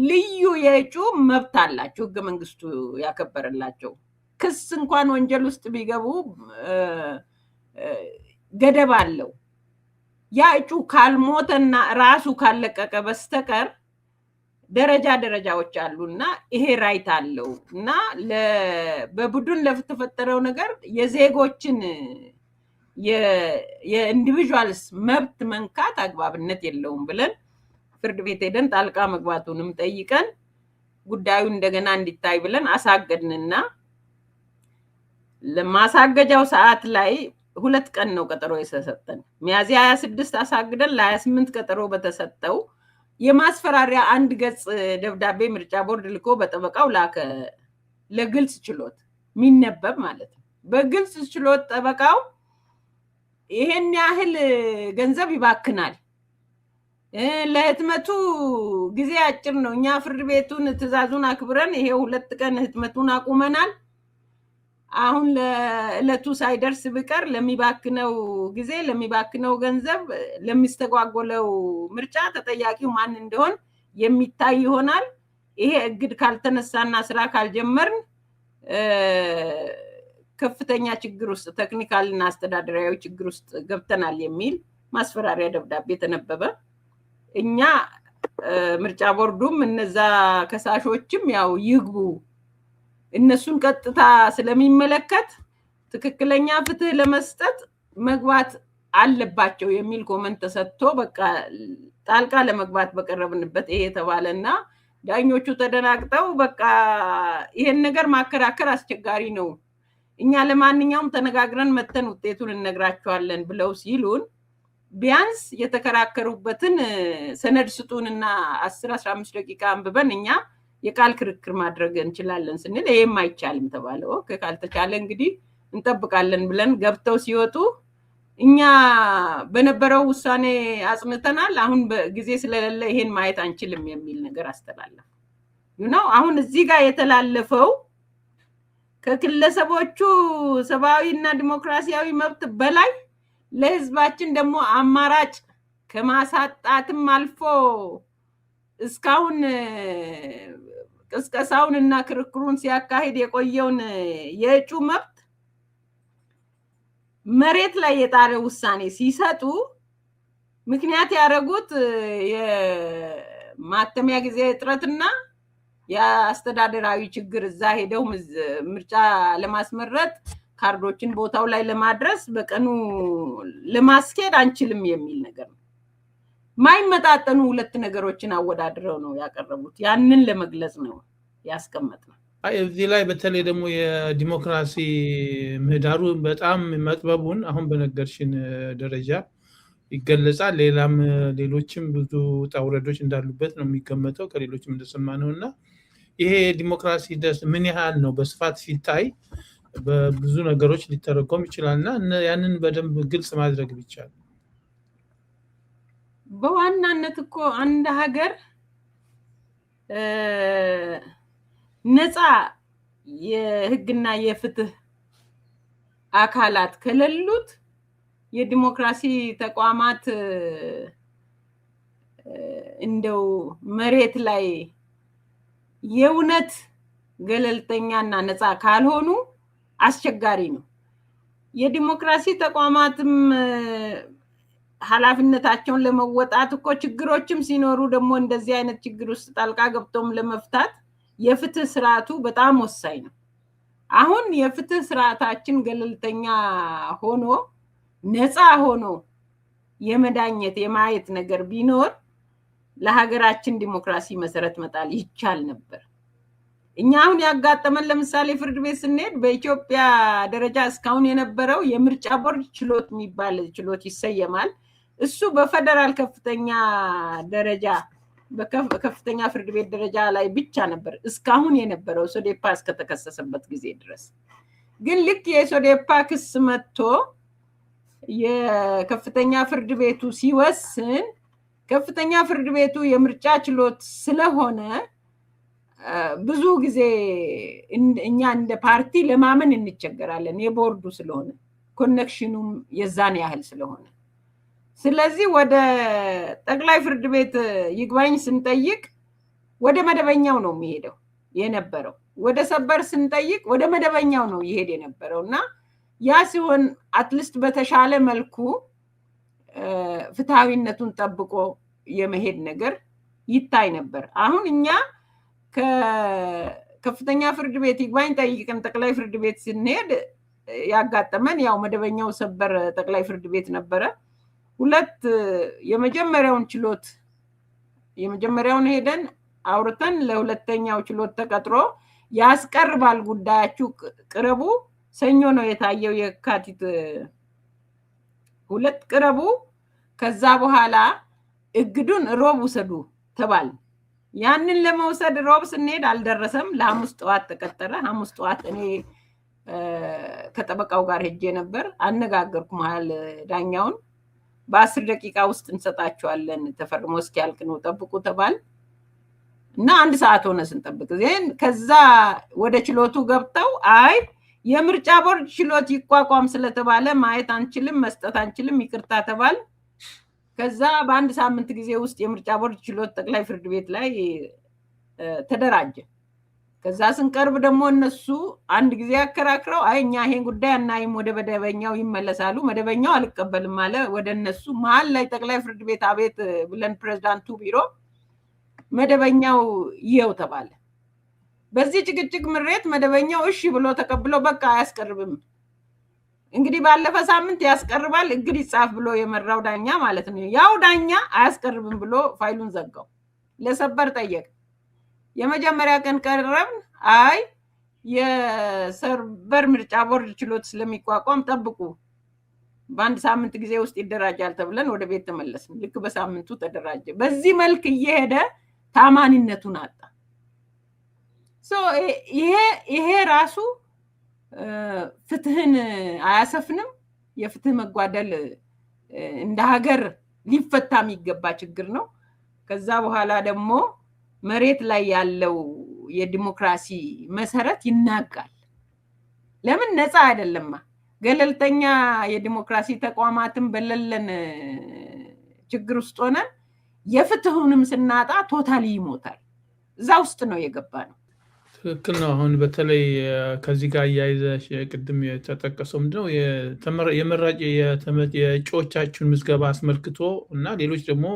ልዩ የእጩ መብት አላቸው ህገ መንግስቱ ያከበረላቸው። ክስ እንኳን ወንጀል ውስጥ ቢገቡ ገደብ አለው። ያ እጩ ካልሞተና ራሱ ካለቀቀ በስተቀር ደረጃዎች አሉና ይሄ ራይት አለው እና በቡድን ለተፈጠረው ነገር የዜጎችን የኢንዲቪጁዋልስ መብት መንካት አግባብነት የለውም ብለን ፍርድ ቤት ሄደን ጣልቃ መግባቱንም ጠይቀን ጉዳዩ እንደገና እንዲታይ ብለን አሳገድንና ለማሳገጃው ሰዓት ላይ 2 ቀን ነው ቀጠሮ የተሰጠን። ሚያዝያ 26 አሳግደን ለ28 ቀጠሮ በተሰጠው የማስፈራሪያ 1 ገጽ ደብዳቤ ምርጫ ቦርድ ልኮ በጠበቃው ላከ። ለግልጽ ችሎት የሚነበብ ማለት ነው። በግልጽ ችሎት ጠበቃው ይሄን ያህል ገንዘብ ይባክናል፣ ለህትመቱ ጊዜ አጭር ነው፣ እኛ ፍርድ ቤቱን ትዕዛዙን አክብረን ይሄ 2 ቀን ህትመቱን አቁመናል፣ አሁን ለእለቱ ሳይደርስ ብቀር ለሚባክነው ጊዜ ለሚባክነው ገንዘብ ለሚስተጓጎለው ምርጫ ተጠያቂው ማን እንደሆን የሚታይ ይሆናል። ይሄ እግድ ካልተነሳና ስራ ካልጀመርን ከፍተኛ ችግር ውስጥ ቴክኒካልና አስተዳደራዊ ችግር ውስጥ ገብተናል የሚል ማስፈራሪያ ደብዳቤ ተነበበ። እኛ ምርጫ ቦርዱም እነዛ ከሳሾችም ያው ይግቡ እነሱን ቀጥታ ስለሚመለከት ትክክለኛ ፍትህ ለመስጠት መግባት አለባቸው የሚል ኮመንት ተሰጥቶ በቃ ጣልቃ ለመግባት በቀረብንበት ይሄ ተባለና ዳኞቹ ተደናግጠው በቃ ይሄን ነገር ማከራከር አስቸጋሪ ነው፣ እኛ ለማንኛውም ተነጋግረን መተን ውጤቱን እነግራቸዋለን ብለው ሲሉን ቢያንስ የተከራከሩበትን ሰነድ ስጡንና 10-15 ደቂቃ አንብበን እኛ የቃል ክርክር ማድረግ እንችላለን ስንል ይሄም አይቻልም ተባለ። ኦኬ ካልተቻለ እንግዲህ እንጠብቃለን ብለን ገብተው ሲወጡ እኛ በነበረው ውሳኔ አጽንተናል፣ አሁን ጊዜ ስለሌለ ይሄን ማየት አንችልም የሚል ነገር አስተላለፈ። አሁን እዚህ ጋር የተላለፈው ከግለሰቦቹ ሰብአዊና ዲሞክራሲያዊ መብት በላይ ለህዝባችን ደግሞ አማራጭ ከማሳጣትም አልፎ እስካሁን ቅስቀሳውንና ክርክሩን ሲያካሂድ የቆየውን የእጩ መብት መሬት ላይ የጣለ ውሳኔ ሲሰጡ ምክንያት ያደረጉት የማተሚያ ጊዜ እጥረትና የአስተዳደራዊ ችግር እዛ ሄደው ምርጫ ለማስመረጥ ካርዶችን ቦታው ላይ ለማድረስ በቀኑ ለማስኬድ አንችልም የሚል ነገር ነው። ማይመጣጠኑ 2 ነገሮችን አወዳድረው ነው ያቀረቡት። ያንን ለመግለጽ ነው ያስቀመጥነው። እዚህ ላይ በተለይ ደግሞ የዲሞክራሲ ምህዳሩ በጣም መጥበቡን አሁን በነገርሽን ደረጃ ይገለጻል። ሌሎችም ብዙ ጣውረዶች እንዳሉበት ነው የሚገመተው ከሌሎችም እንደሰማነውና ይሄ ዲሞክራሲ ደስ ምን ያህል ነው በስፋት ሲታይ በብዙ ነገሮች ሊተረጎም ይችላልና ያንን በደንብ ግልጽ ማድረግ ቢቻል። በዋናነት እኮ አንድ ሀገር ነፃ የህግና የፍትህ አካላት ከሌሉት የዲሞክራሲ ተቋማት እንደው መሬት ላይ የእውነት ገለልተኛና ነፃ ካልሆኑ አስቸጋሪ ነው። የዲሞክራሲ ተቋማትም ኃላፊነታቸውን ለመወጣት እኮ ችግሮችም ሲኖሩ ደግሞ እንደዚህ አይነት ችግር ውስጥ ጣልቃ ገብቶም ለመፍታት የፍትህ ስርዓቱ በጣም ወሳኝ ነው። አሁን የፍትህ ስርዓታችን ገለልተኛ ሆኖ ነፃ ሆኖ የመዳኘት የማየት ነገር ቢኖር ለሀገራችን ዲሞክራሲ መሰረት መጣል ይቻል ነበር። እኛ አሁን ያጋጠመን ለምሳሌ ፍርድ ቤት ስንሄድ በኢትዮጵያ ደረጃ እስካሁን የነበረው የምርጫ ቦርድ ችሎት የሚባል ችሎት ይሰየማል። እሱ በፌደራል ከፍተኛ ደረጃ በከፍተኛ ፍርድ ቤት ደረጃ ላይ ብቻ ነበር እስካሁን የነበረው ሶዴፓ እስከተከሰሰበት ጊዜ ድረስ። ግን ልክ የሶዴፓ ክስ መጥቶ የከፍተኛ ፍርድ ቤቱ ሲወስን ከፍተኛ ፍርድ ቤቱ የምርጫ ችሎት ስለሆነ ብዙ ጊዜ እኛ እንደ ፓርቲ ለማመን እንቸገራለን፣ የቦርዱ ስለሆነ ኮኔክሽኑም የዛን ያህል ስለሆነ። ስለዚህ ወደ ጠቅላይ ፍርድ ቤት ይግባኝ ስንጠይቅ ወደ መደበኛው ነው የሚሄደው የነበረው። ወደ ሰበር ስንጠይቅ ወደ መደበኛው ነው ይሄድ የነበረው እና ያ ሲሆን አትሊስት በተሻለ መልኩ ፍትሃዊነቱን ጠብቆ የመሄድ ነገር ይታይ ነበር። አሁን እኛ ከከፍተኛ ፍርድ ቤት ይግባኝ ጠይቀን ጠቅላይ ፍርድ ቤት ስንሄድ ያጋጠመን ያው መደበኛው ሰበር ጠቅላይ ፍርድ ቤት ነበረ። ሁለት የመጀመሪያውን ችሎት የመጀመሪያውን ሄደን አውርተን ለሁለተኛው ችሎት ተቀጥሮ ያስቀርባል ጉዳያችሁ ቅረቡ፣ ሰኞ ነው የታየው የካቲት 2 ቅረቡ፣ ከዛ በኋላ እግዱን ሮብ ውሰዱ ተባል። ያንን ለመውሰድ ሮብ ስንሄድ አልደረሰም። ለሐሙስ ጠዋት ተቀጠረ። ሐሙስ ጠዋት እኔ ከጠበቃው ጋር ሄጄ ነበር። አነጋገርኩ መሃል ዳኛውን። በ10 ደቂቃ ውስጥ እንሰጣቸዋለን ተፈርሞ እስኪያልቅ ነው ጠብቁ ተባል እና 1 ሰዓት ሆነ ስንጠብቅ። ከዛ ወደ ችሎቱ ገብተው አይ የምርጫ ቦርድ ችሎት ይቋቋም ስለተባለ ማየት አንችልም፣ መስጠት አንችልም፣ ይቅርታ ተባል። ከዛ በ1 ሳምንት ጊዜ ውስጥ የምርጫ ቦርድ ችሎት ጠቅላይ ፍርድ ቤት ላይ ተደራጀ። ከዛ ስንቀርብ ደግሞ እነሱ አንድ ጊዜ ያከራክረው አይ እኛ ይሄን ጉዳይ አናይም፣ ወደ መደበኛው ይመለሳሉ። መደበኛው አልቀበልም አለ ወደ እነሱ። መሀል ላይ ጠቅላይ ፍርድ ቤት አቤት ብለን ፕሬዝዳንቱ ቢሮ መደበኛው ይኸው ተባለ። በዚህ ጭቅጭቅ ምሬት መደበኛው እሺ ብሎ ተቀብሎ በቃ አያስቀርብም፣ እንግዲህ ባለፈ ሳምንት ያስቀርባል እግድ ይጻፍ ብሎ የመራው ዳኛ ማለት ነው። ያው ዳኛ አያስቀርብም ብሎ ፋይሉን ዘጋው። ለሰበር ጠየቅ። የመጀመሪያ ቀን ቀረብን። አይ የሰበር ምርጫ ቦርድ ችሎት ስለሚቋቋም ጠብቁ፣ በ1 ሳምንት ጊዜ ውስጥ ይደራጃል ተብለን ወደ ቤት ተመለስን። ልክ በሳምንቱ ተደራጀ። በዚህ መልክ እየሄደ ታማኒነቱን አጣ። ይሄ ራሱ ፍትህን አያሰፍንም። የፍትህ መጓደል እንደ ሀገር ሊፈታ የሚገባ ችግር ነው። ከዛ በኋላ ደግሞ መሬት ላይ ያለው የዲሞክራሲ መሰረት ይናጋል። ለምን ነፃ አይደለማ። ገለልተኛ የዲሞክራሲ ተቋማትን በሌለን ችግር ውስጥ ሆነን የፍትሁንም ስናጣ ቶታሊ ይሞታል። እዛ ውስጥ ነው የገባ ነው። ትክክል ነው። አሁን በተለይ ከዚህ ጋር እያይዘሽ ቅድም የተጠቀሰው ምንድነው የመራጭ የእጩዎቻችሁን ምዝገባ አስመልክቶ እና ሌሎች ደግሞ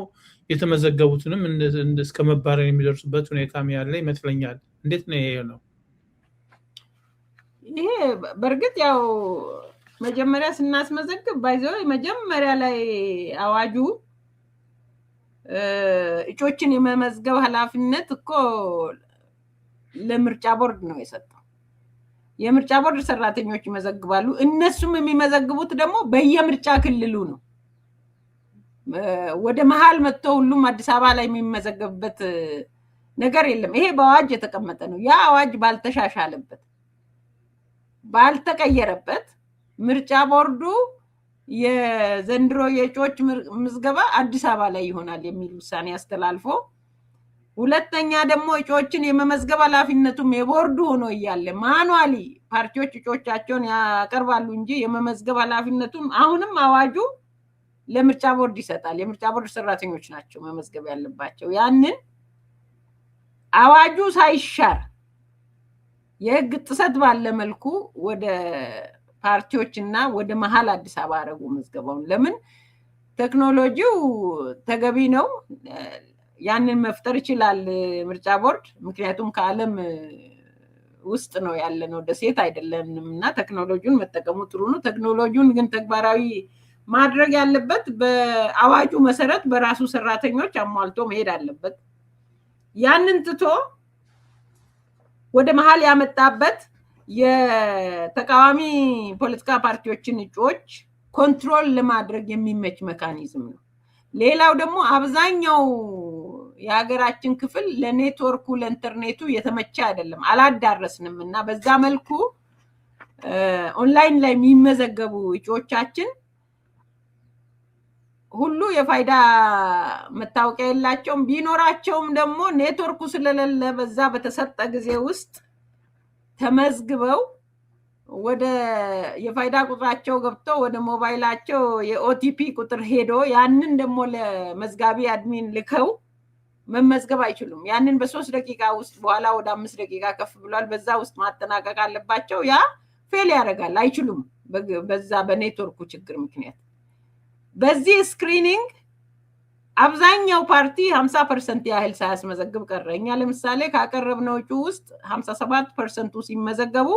የተመዘገቡትንም እስከ መባረር የሚደርሱበት ሁኔታም ያለ ይመስለኛል። እንዴት ነው ይሄ ነው? ይሄ በእርግጥ ያው መጀመሪያ ስናስመዘግብ ባይዘው መጀመሪያ ላይ አዋጁ እጩዎችን የመመዝገብ ኃላፊነት እኮ ለምርጫ ቦርድ ነው የሰጠው። የምርጫ ቦርድ ሰራተኞች ይመዘግባሉ። እነሱም የሚመዘግቡት ደግሞ በየምርጫ ክልሉ ነው። ወደ መሃል መጥቶ ሁሉም አዲስ አበባ ላይ የሚመዘገብበት ነገር የለም። ይሄ በአዋጅ የተቀመጠ ነው። ያ አዋጅ ባልተሻሻለበት ባልተቀየረበት ምርጫ ቦርዱ የዘንድሮ የእጩዎች ምዝገባ አዲስ አበባ ላይ ይሆናል የሚል ውሳኔ አስተላልፎ ሁለተኛ ደግሞ እጩዎችን የመመዝገብ ኃላፊነቱም የቦርዱ ሆኖ እያለ ማኑዋሊ ፓርቲዎች እጩዎቻቸውን ያቀርባሉ እንጂ የመመዝገብ ኃላፊነቱም አሁንም አዋጁ ለምርጫ ቦርድ ይሰጣል። የምርጫ ቦርድ ሰራተኞች ናቸው መመዝገብ ያለባቸው። ያንን አዋጁ ሳይሻር የህግ ጥሰት ባለ መልኩ ወደ ፓርቲዎችና ወደ መሀል አዲስ አበባ አረጉ መዝገባውን። ለምን? ቴክኖሎጂው ተገቢ ነው፣ ያንን መፍጠር ይችላል ምርጫ ቦርድ። ምክንያቱም ከዓለም ውስጥ ነው ያለነው፣ ደሴት አይደለንም እና ቴክኖሎጂውን መጠቀሙ ጥሩ ነው። ቴክኖሎጂውን ግን ተግባራዊ ማድረግ ያለበት በአዋጁ መሰረት በራሱ ሰራተኞች አሟልቶ መሄድ አለበት። ያንን ትቶ ወደ መሀል ያመጣበት የተቃዋሚ ፖለቲካ ፓርቲዎችን እጩዎች ኮንትሮል ለማድረግ የሚመች ሜካኒዝም ነው። ሌላው ደግሞ አብዛኛው የሀገራችን ክፍል ለኔትወርኩ ለኢንተርኔቱ የተመቸ አይደለም፣ አላዳረስንም እና በዛ መልኩ ኦንላይን ላይ የሚመዘገቡ እጩዎቻችን ሁሉ የፋይዳ መታወቂያ የላቸውም። ቢኖራቸውም ደግሞ ኔትወርኩ ስለሌለ በዛ በተሰጠ ጊዜ ውስጥ ተመዝግበው ወደ የፋይዳ ቁጥራቸው ገብተው ወደ ሞባይላቸው የኦቲፒ ቁጥር ሄዶ ያንን ደግሞ ለመዝጋቢ አድሚን ልከው መመዝገብ አይችሉም። ያንን በ3 ደቂቃ ውስጥ በኋላ ወደ 5 ደቂቃ ከፍ ብሏል፣ በዛ ውስጥ ማጠናቀቅ አለባቸው። ያ ፌል ያደርጋል፣ አይችሉም በዛ በኔትወርኩ ችግር ምክንያት። በዚህ ስክሪኒንግ አብዛኛው ፓርቲ 50% ያህል ሳያስመዘግብ ቀረ። እኛ ለምሳሌ ካቀረብነው እጩ ውስጥ 57% ሲመዘገቡ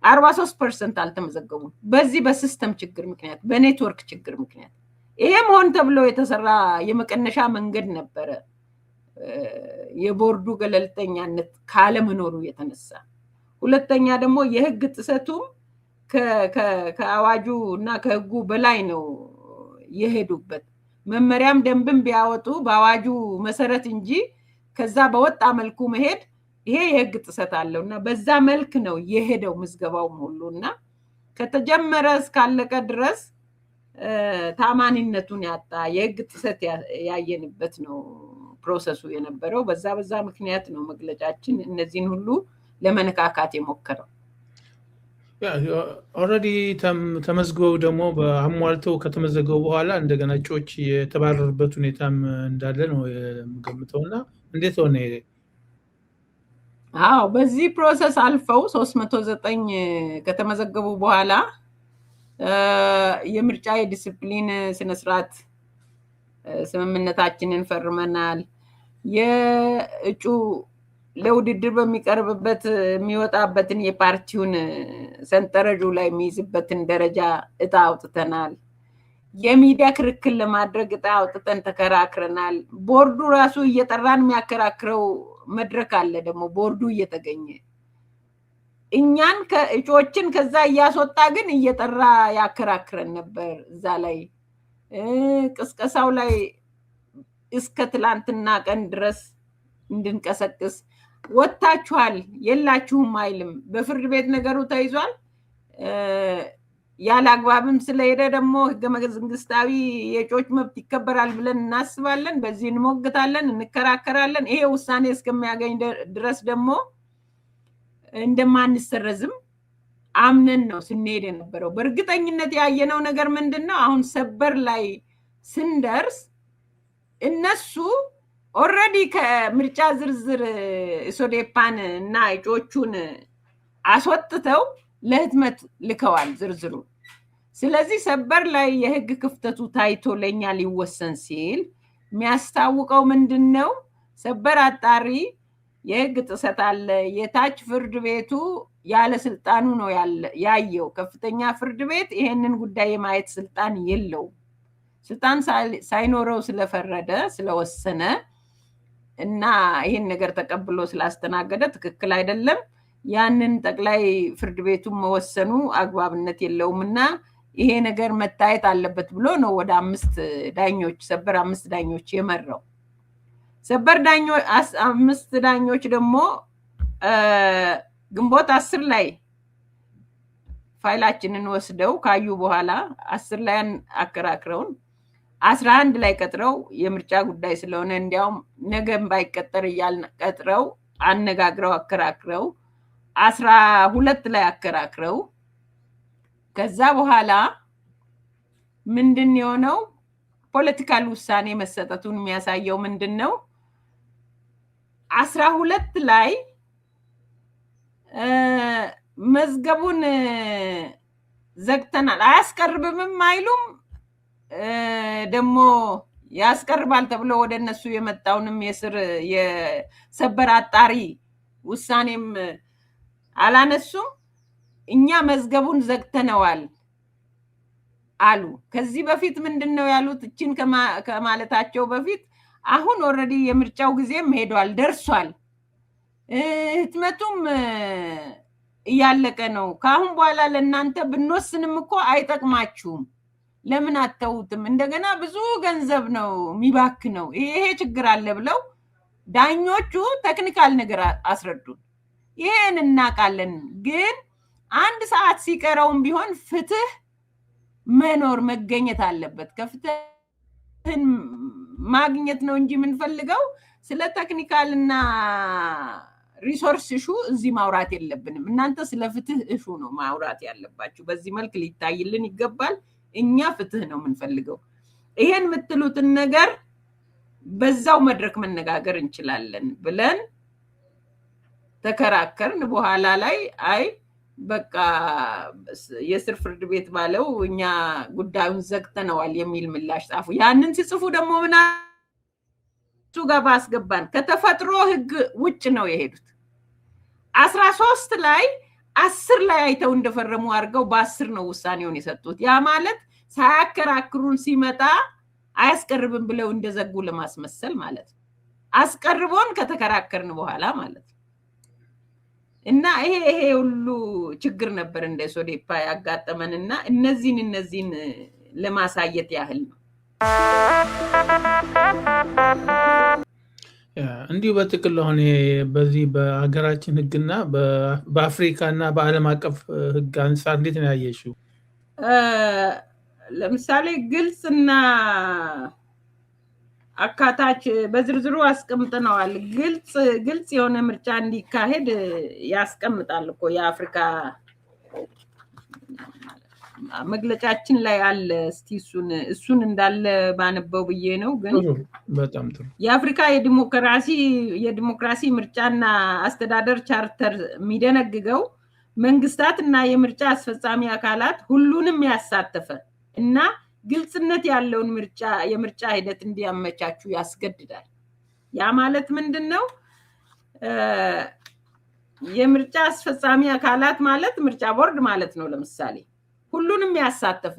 43% አልተመዘገቡም። በዚህ በሲስተም ችግር ምክንያት፣ በኔትወርክ ችግር ምክንያት። ይሄም ሆን ተብሎ የተሰራ የመቀነሻ መንገድ ነበረ፣ የቦርዱ ገለልተኛነት ካለመኖሩ የተነሳ። ሁለተኛ ደግሞ የህግ ጥሰቱም ከአዋጁ እና ከህጉ በላይ ነው የሄዱበት። መመሪያም ደንብም ቢያወጡ በአዋጁ መሰረት እንጂ ከዛ በወጣ መልኩ መሄድ ይሄ የህግ ጥሰት አለው እና በዛ መልክ ነው የሄደው ምዝገባውም ሁሉ እና ከተጀመረ እስካለቀ ድረስ ታማኒነቱን ያጣ የህግ ጥሰት ያየንበት ነው ፕሮሰሱ የነበረው። በዛ ምክንያት ነው መግለጫችን እነዚህን ሁሉ ለመነካካት የሞከረው። ኦልሬዲ ተመዝግበው ደግሞ በአሟልተው ከተመዘገቡ በኋላ እንደገና እጩዎች የተባረሩበት ሁኔታም እንዳለ ነው የምገምተው እና እንዴት ሆነ? አዎ፣ በዚህ ፕሮሰስ አልፈው 309 ከተመዘገቡ በኋላ የምርጫ የዲሲፕሊን ስነስርዓት ስምምነታችንን ፈርመናል። የእጩ ለውድድር በሚቀርብበት የሚወጣበትን የፓርቲውን ሰንጠረዡ ላይ የሚይዝበትን ደረጃ እጣ አውጥተናል። የሚዲያ ክርክር ለማድረግ እጣ አውጥተን ተከራክረናል። ቦርዱ ራሱ እየጠራን የሚያከራክረው መድረክ አለ። ደግሞ ቦርዱ እየተገኘ እኛን ከእጩዎችን ከዛ እያስወጣ ግን እየጠራ ያከራክረን ነበር። እዛ ላይ ቅስቀሳው ላይ እስከ ትላንትና ቀን ድረስ እንድንቀሰቅስ ወጣችኋል የላችሁም አይልም። በፍርድ ቤት ነገሩ ተይዟል። ያለ አግባብም ስለሄደ ደግሞ ህገ መንግስታዊ የእጩዎች መብት ይከበራል ብለን እናስባለን። በዚህ እንሞግታለን፣ እንከራከራለን። ይሄ ውሳኔ እስከሚያገኝ ድረስ ደግሞ እንደማንሰረዝም አምነን ነው ስንሄድ የነበረው። በእርግጠኝነት ያየነው ነገር ምንድነው? አሁን ሰበር ላይ ስንደርስ እነሱ ኦልሬዲ ከምርጫ ዝርዝር ሶዴፓን እና እጩዎቹን አስወጥተው ለህትመት ልከዋል ዝርዝሩ። ስለዚህ ሰበር ላይ የህግ ክፍተቱ ታይቶ ለኛ ሊወሰን ሲል የሚያስታውቀው ምንድነው? ሰበር አጣሪ የህግ ጥሰት አለ፣ የታች ፍርድ ቤቱ ያለ ስልጣኑ ነው ያየው። ከፍተኛ ፍርድ ቤት ይሄንን ጉዳይ የማየት ስልጣን የለውም። ስልጣን ሳይኖረው ስለፈረደ ስለወሰነ እና ይሄን ነገር ተቀብሎ ስላስተናገደ ትክክል አይደለም። ያንን ጠቅላይ ፍርድ ቤቱን መወሰኑ አግባብነት የለውምና ይሄ ነገር መታየት አለበት ብሎ ነው ወደ 5 ዳኞች ሰበር 5 ዳኞች የመራው። ሰበር ዳኞች 5 ዳኞች ደግሞ ግንቦት 10 ላይ ፋይላችንን ወስደው ካዩ በኋላ 10 ላይ አከራክረውን 11 ላይ ቀጥረው የምርጫ ጉዳይ ስለሆነ እንዲያውም ነገም ባይቀጠር እያልን ቀጥረው አነጋግረው አከራክረው 12 ላይ አከራክረው ከዛ በኋላ ምንድን የሆነው ፖለቲካል ውሳኔ መሰጠቱን የሚያሳየው ምንድን ነው? 12 ላይ መዝገቡን ዘግተናል፣ አያስቀርብምም አይሉም። ደግሞ ያስቀርባል ተብሎ ወደ እነሱ የመጣውንም የሰበር አጣሪ ውሳኔም አላነሱም። እኛ መዝገቡን ዘግተነዋል አሉ። ከዚህ በፊት ምንድን ነው ያሉት? እችን ከማለታቸው በፊት አሁን ኦልሬዲ የምርጫው ጊዜም ሄዷል ደርሷል፣ ህትመቱም እያለቀ ነው። ከአሁን በኋላ ለእናንተ ብንወስንም እኮ አይጠቅማችሁም፣ ለምን አተውትም? እንደገና ብዙ ገንዘብ ነው የሚባክ ነው፣ ይሄ ችግር አለ ብለው ዳኞቹ ቴክኒካል ነገር አስረዱን። ይሄን እናውቃለን፣ ግን 1 ሰዓት ሲቀረውም ቢሆን ፍትህ መኖር መገኘት አለበት። ከፍትህን ማግኘት ነው እንጂ የምንፈልገው ስለ ቴክኒካል እና ሪሶርስ እሹ እዚህ ማውራት የለብንም። እናንተ ስለ ፍትህ እሹ ነው ማውራት ያለባችሁ። በዚህ መልክ ሊታይልን ይገባል። እኛ ፍትህ ነው የምንፈልገው። ይሄን የምትሉትን ነገር በዛው መድረክ መነጋገር እንችላለን ብለን ተከራከርን። በኋላ ላይ አይ በቃ የስር ፍርድ ቤት ባለው እኛ ጉዳዩን ዘግተነዋል የሚል ምላሽ ጻፉ። ያንን ሲጽፉ ደግሞ ምን እሱ ጋር ባስገባን ከተፈጥሮ ህግ ውጭ ነው የሄዱት። 13 ላይ 10 ላይ አይተው እንደፈረሙ አድርገው በ10 ነው ውሳኔውን የሰጡት። ያ ማለት ሳያከራክሩን ሲመጣ አያስቀርብም ብለው እንደዘጉ ለማስመሰል ማለት ነው። አስቀርቦን ከተከራከርን በኋላ ማለት ነው። እና ይሄ ሁሉ ችግር ነበር እንደ ሶዴፓ ያጋጠመንና እነዚህን ለማሳየት ያህል ነው። እንዲሁ በጥቅል አሁን በዚህ በሀገራችን ህግና በአፍሪካና በዓለም አቀፍ ህግ አንፃር እንዴት ነው ያየሽው? ለምሳሌ ግልጽና አካታች በዝርዝሩ አስቀምጠነዋል። ግልጽ የሆነ ምርጫ እንዲካሄድ ያስቀምጣል እኮ የአፍሪካ መግለጫችን ላይ አለ። እስቲ እሱን እንዳለ ባነበው ብዬ ነው። ግን በጣም ጥሩ የአፍሪካ የዲሞክራሲ ምርጫና አስተዳደር ቻርተር የሚደነግገው መንግስታት እና የምርጫ አስፈጻሚ አካላት ሁሉንም ያሳተፈ እና ግልጽነት ያለውን የምርጫ ሂደት እንዲያመቻቹ ያስገድዳል። ያ ማለት ምንድነው? የምርጫ አስፈጻሚ አካላት ማለት ምርጫ ቦርድ ማለት ነው። ለምሳሌ ሁሉንም ያሳተፈ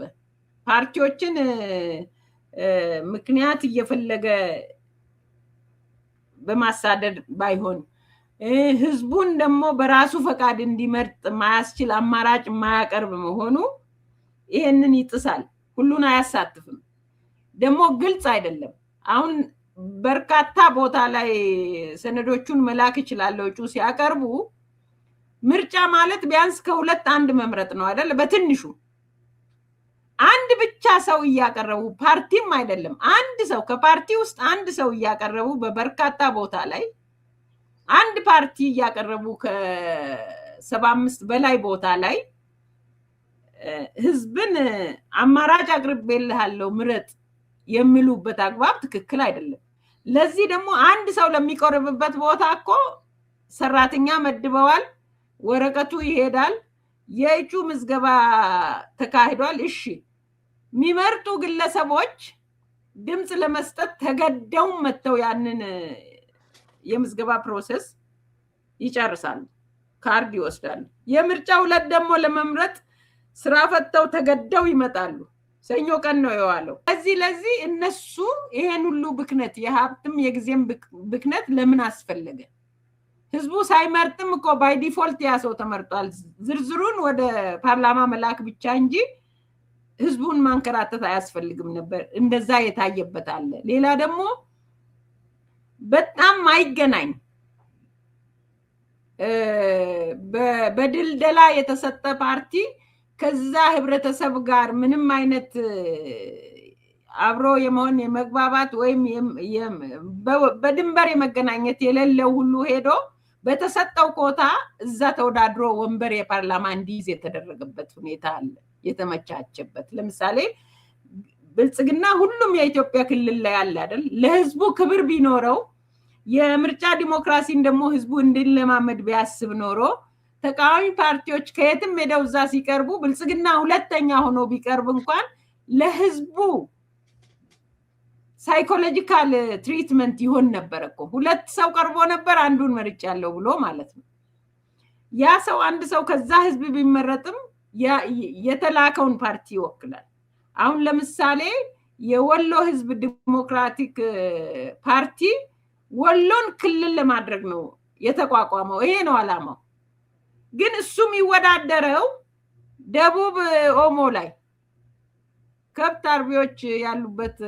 ፓርቲዎችን ምክንያት እየፈለገ በማሳደድ ባይሆን ህዝቡን ደግሞ በራሱ ፈቃድ እንዲመርጥ ማያስችል አማራጭ ማያቀርብ መሆኑ ይሄንን ይጥሳል። ሁሉን አያሳትፍም። ደግሞ ግልጽ አይደለም። አሁን በርካታ ቦታ ላይ ሰነዶቹን መላክ ይችላል። እጩ ሲያቀርቡ ምርጫ ማለት ቢያንስ ከሁለት አንድ መምረጥ ነው አይደል? በትንሹ አንድ ብቻ ሰው እያቀረቡ ፓርቲም አይደለም፣ አንድ ሰው ከፓርቲ ውስጥ አንድ ሰው እያቀረቡ በበርካታ ቦታ ላይ አንድ ፓርቲ እያቀረቡ ከ75 በላይ ቦታ ላይ ህዝብን አማራጭ አቅርቤልሃለሁ ምረጥ የሚሉበት አግባብ ትክክል አይደለም። ለዚህ ደግሞ አንድ ሰው ለሚቆርብበት ቦታ እኮ ሰራተኛ መድበዋል፣ ወረቀቱ ይሄዳል፣ የእጩ ምዝገባ ተካሂዷል። እሺ የሚመርጡ ግለሰቦች ድምጽ ለመስጠት ተገደው መተው ያንን የምዝገባ ፕሮሰስ ይጨርሳሉ፣ ካርድ ይወስዳሉ። የምርጫ ዕለት ደግሞ ለመምረጥ ስራ ፈተው ተገደው ይመጣሉ። ሰኞ ቀን ነው የዋለው። ለዚህ እነሱ ይሄን ሁሉ ብክነት የሀብትም የጊዜም ብክነት ለምን አስፈለገ? ህዝቡ ሳይመርጥም እኮ ባይ ዲፎልት ያሰው ተመርጧል። ዝርዝሩን ወደ ፓርላማ መላክ ብቻ እንጂ ህዝቡን ማንከራተት አያስፈልግም ነበር። እንደዛ የታየበት አለ። ሌላ ደግሞ በጣም አይገናኝ በድልደላ የተሰጠ ፓርቲ ከዛ ህብረተሰብ ጋር ምንም አይነት አብሮ የመሆን የመግባባት ወይም በድንበር የመገናኘት የሌለው ሁሉ ሄዶ በተሰጠው ኮታ እዛ ተወዳድሮ ወንበር የፓርላማ እንዲይዝ የተደረገበት ሁኔታ አለ፣ የተመቻቸበት። ለምሳሌ ብልጽግና ሁሉም የኢትዮጵያ ክልል ላይ አለ አይደል? ለህዝቡ ክብር ቢኖረው የምርጫ ዲሞክራሲን ደግሞ ህዝቡ እንዲለማመድ ቢያስብ ኖሮ ተቃዋሚ ፓርቲዎች ከየትም ሄደው እዛ ሲቀርቡ ብልጽግና ሁለተኛ ሆኖ ቢቀርብ እንኳን ለህዝቡ ሳይኮሎጂካል ትሪትመንት ይሆን ነበር እኮ። ሁለት ሰው ቀርቦ ነበር አንዱን መርጫለሁ ብሎ ማለት ነው። ያ ሰው አንድ ሰው ከዛ ህዝብ ቢመረጥም የተላከውን ፓርቲ ይወክላል። አሁን ለምሳሌ የወሎ ህዝብ ዲሞክራቲክ ፓርቲ ወሎን ክልል ለማድረግ ነው የተቋቋመው። ይሄ ነው አላማው። ግን እሱም ይወዳደረው ደቡብ ኦሞ ላይ ከብት አርቢዎች ያሉበት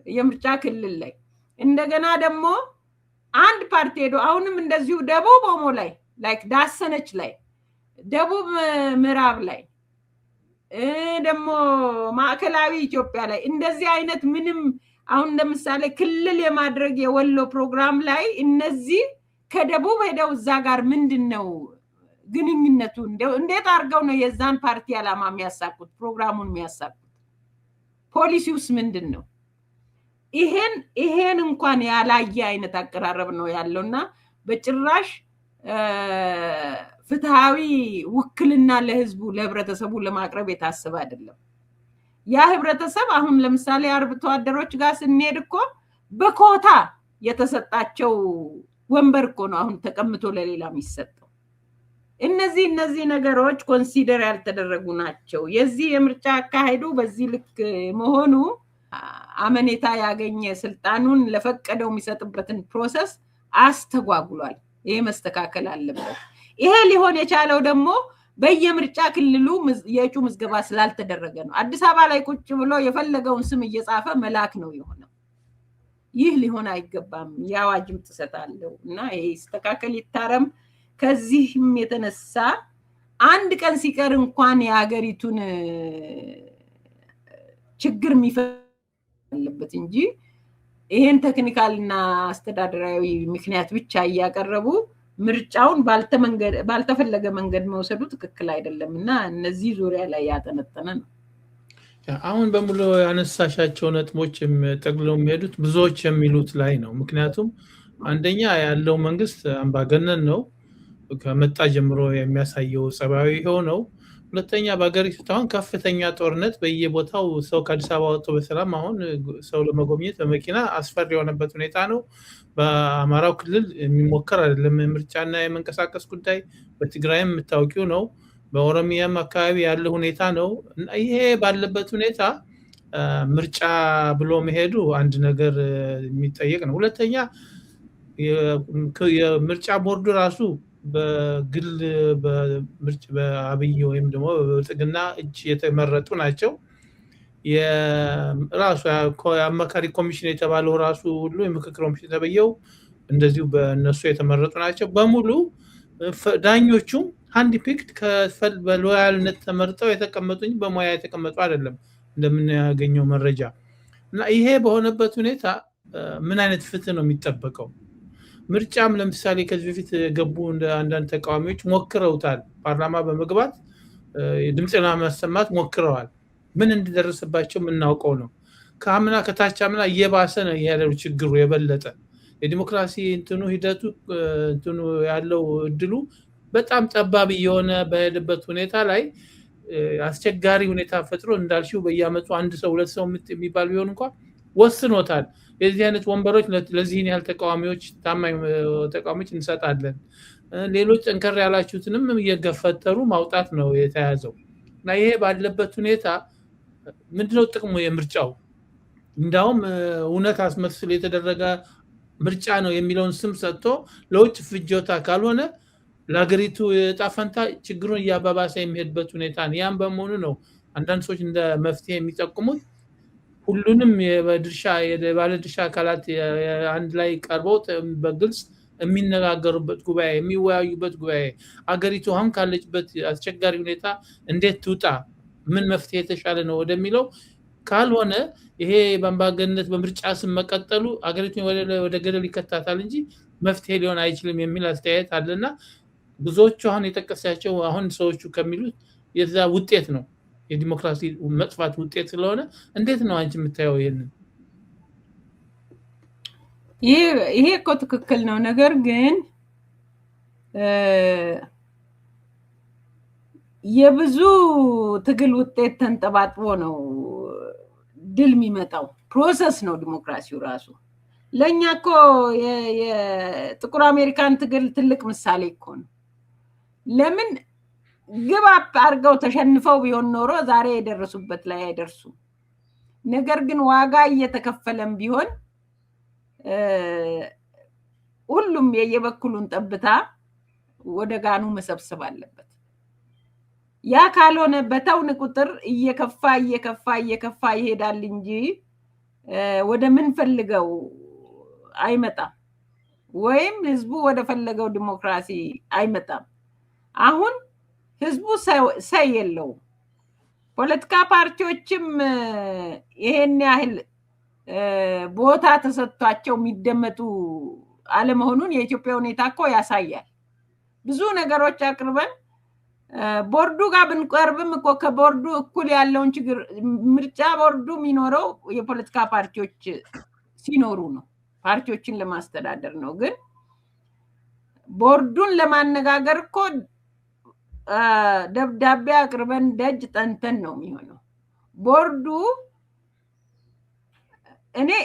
የምርጫ ክልል ላይ እንደገና ደግሞ አንድ ፓርቲ ሄዶ አሁንም እንደዚሁ ደቡብ ኦሞ ላይ ላይክ ዳሰነች ላይ ደቡብ ምዕራብ ላይ ደግሞ ማዕከላዊ ኢትዮጵያ ላይ እንደዚህ አይነት ምንም አሁን ለምሳሌ ክልል የማድረግ የወሎ ፕሮግራም ላይ እነዚህ ከደቡብ ሄደው እዛ ጋር ምንድነው ግንኙነቱ? እንዴት አድርገው ነው የዛን ፓርቲ አላማ የሚያሳኩት? ፕሮግራሙን የሚያሳኩት? ፖሊሲውስ ምንድነው? ይሄን እንኳን ያላየ አይነት አቀራረብ ነው ያለውና በጭራሽ ፍትሃዊ ውክልና ለህዝቡ ለህብረተሰቡ ለማቅረብ የታሰበ አይደለም። ያ ህብረተሰብ አሁን ለምሳሌ አርብቶ አደሮች ጋር ስንሄድ እኮ በኮታ የተሰጣቸው ወንበር እኮ ነው አሁን ተቀምጦ ለሌላ የሚሰጠው። እነዚህ ነገሮች ኮንሲደር ያልተደረጉ ናቸው። የዚህ የምርጫ አካሄዱ በዚህ ልክ መሆኑ አመኔታ ያገኘ ስልጣኑን ለፈቀደው የሚሰጥበትን ፕሮሰስ አስተጓጉሏል። ይሄ መስተካከል አለበት። ይሄ ሊሆን የቻለው ደግሞ በየምርጫ ክልሉ የእጩ ምዝገባ ስላልተደረገ ነው። አዲስ አበባ ላይ ቁጭ ብሎ የፈለገውን ስም እየጻፈ መላክ ነው የሆነው። ይህ ሊሆን አይገባም። የአዋጅም ጥሰት አለው እና ይሄ ይስተካከል፣ ይታረም። ከዚህም የተነሳ አንድ ቀን ሲቀር እንኳን የሀገሪቱን ችግር የሚፈልበት እንጂ ይሄን ቴክኒካልና አስተዳደራዊ ምክንያት ብቻ እያቀረቡ ምርጫውን ባልተፈለገ መንገድ መውሰዱ ትክክል አይደለም እና እነዚህ ዙሪያ ላይ ያጠነጠነ ነው። አሁን በሙሉ ያነሳሻቸው ነጥቦች ጠቅልለው የሚሄዱት ብዙዎች የሚሉት ላይ ነው። ምክንያቱም አንደኛ ያለው መንግስት አምባገነን ነው፣ ከመጣ ጀምሮ የሚያሳየው ጸባዊ ሆነው። ሁለተኛ በአገሪቱ አሁን ከፍተኛ ጦርነት በየቦታው ሰው ከአዲስ አበባ ወጥቶ በሰላም አሁን ሰው ለመጎብኘት በመኪና አስፈሪ የሆነበት ሁኔታ ነው። በአማራው ክልል የሚሞከር አይደለም ምርጫና የመንቀሳቀስ ጉዳይ። በትግራይም የምታውቂው ነው። በኦሮሚያም አካባቢ ያለ ሁኔታ ነው። ይሄ ባለበት ሁኔታ ምርጫ ብሎ መሄዱ አንድ ነገር የሚጠየቅ ነው። ሁለተኛ የምርጫ ቦርዱ ራሱ በግል በአብይ ወይም ደግሞ በብልጽግና እጅ የተመረጡ ናቸው። የራሱ የአማካሪ ኮሚሽን የተባለው ራሱ ሁሉ የምክክር ኮሚሽን ተብየው እንደዚሁ በእነሱ የተመረጡ ናቸው በሙሉ። ዳኞቹም ሃንድ ፒክድ በሎያልነት ተመርጠው የተቀመጡ እንጂ በሙያ የተቀመጡ አይደለም እንደምናገኘው መረጃ። እና ይሄ በሆነበት ሁኔታ ምን አይነት ፍትህ ነው የሚጠበቀው? ምርጫም ለምሳሌ ከዚህ በፊት ገቡ እንደ አንዳንድ ተቃዋሚዎች ሞክረውታል። ፓርላማ በመግባት ድምጽ ለማሰማት ሞክረዋል። ምን እንደደረሰባቸው የምናውቀው ነው። ከአምና ከታች አምና እየባሰ ነው ያለው ችግሩ የበለጠ የዲሞክራሲ እንትኑ ሂደቱ እንትኑ ያለው እድሉ በጣም ጠባብ እየሆነ በሄደበት ሁኔታ ላይ አስቸጋሪ ሁኔታ ፈጥሮ እንዳልሽው በየአመቱ አንድ ሰው ሁለት ሰው የሚባል ቢሆን እንኳን ወስኖታል። የዚህ አይነት ወንበሮች ለዚህን ያህል ተቃዋሚዎች ታማኝ ተቃዋሚዎች እንሰጣለን፣ ሌሎች ጠንከር ያላችሁትንም እየገፈተሩ ማውጣት ነው የተያዘው። እና ይሄ ባለበት ሁኔታ ምንድነው ጥቅሙ የምርጫው? እንዳውም እውነት አስመስሎ የተደረገ ምርጫ ነው የሚለውን ስም ሰጥቶ ለውጭ ፍጆታ ካልሆነ ለሀገሪቱ የዕጣ ፈንታ ችግሩን እያባባሰ የሚሄድበት ሁኔታ ነው። ያም በመሆኑ ነው አንዳንድ ሰዎች እንደ መፍትሄ የሚጠቁሙት ሁሉንም የባለድርሻ አካላት አንድ ላይ ቀርበው በግልጽ የሚነጋገሩበት ጉባኤ፣ የሚወያዩበት ጉባኤ፣ አገሪቱ አሁን ካለችበት አስቸጋሪ ሁኔታ እንዴት ትውጣ፣ ምን መፍትሄ የተሻለ ነው ወደሚለው ካልሆነ ይሄ በአምባገነንነት በምርጫ ስም መቀጠሉ አገሪቱን ወደ ገደል ይከታታል እንጂ መፍትሄ ሊሆን አይችልም የሚል አስተያየት አለና ብዙዎቹ አሁን የጠቀሳቸው አሁን ሰዎቹ ከሚሉት የዛ ውጤት ነው የዲሞክራሲ መጥፋት ውጤት ስለሆነ እንዴት ነው አንቺ የምታየው ይሄንን? ይሄ እኮ ትክክል ነው። ነገር ግን የብዙ ትግል ውጤት ተንጠባጥቦ ነው ድል የሚመጣው። ፕሮሰስ ነው ዲሞክራሲው ራሱ። ለእኛ እኮ የጥቁር አሜሪካን ትግል ትልቅ ምሳሌ እኮ ነው። ለምን ግብ አድርገው ተሸንፈው ቢሆን ኖሮ ዛሬ የደረሱበት ላይ አይደርሱም። ነገር ግን ዋጋ እየተከፈለም ቢሆን ሁሉም የየበኩሉን ጠብታ ወደ ጋኑ መሰብሰብ አለበት። ያ ካልሆነ በተውን ቁጥር እየከፋ እየከፋ እየከፋ ይሄዳል እንጂ ወደ ምን ፈልገው አይመጣም፣ ወይም ህዝቡ ወደ ፈለገው ዲሞክራሲ አይመጣም። አሁን ህዝቡ ሳይ የለውም። ፖለቲካ ፓርቲዎችም ይሄን ያህል ቦታ ተሰጥቷቸው የሚደመጡ አለመሆኑን የኢትዮጵያ ሁኔታ እኮ ያሳያል። ብዙ ነገሮች አቅርበን ቦርዱ ጋር ብንቀርብም እኮ ከቦርዱ እኩል ያለውን ችግር ምርጫ ቦርዱ የሚኖረው የፖለቲካ ፓርቲዎች ሲኖሩ ነው፣ ፓርቲዎችን ለማስተዳደር ነው። ግን ቦርዱን ለማነጋገር እኮ ደብዳቤ አቅርበን ደጅ ጠንተን ነው የሚሆነው። ቦርዱ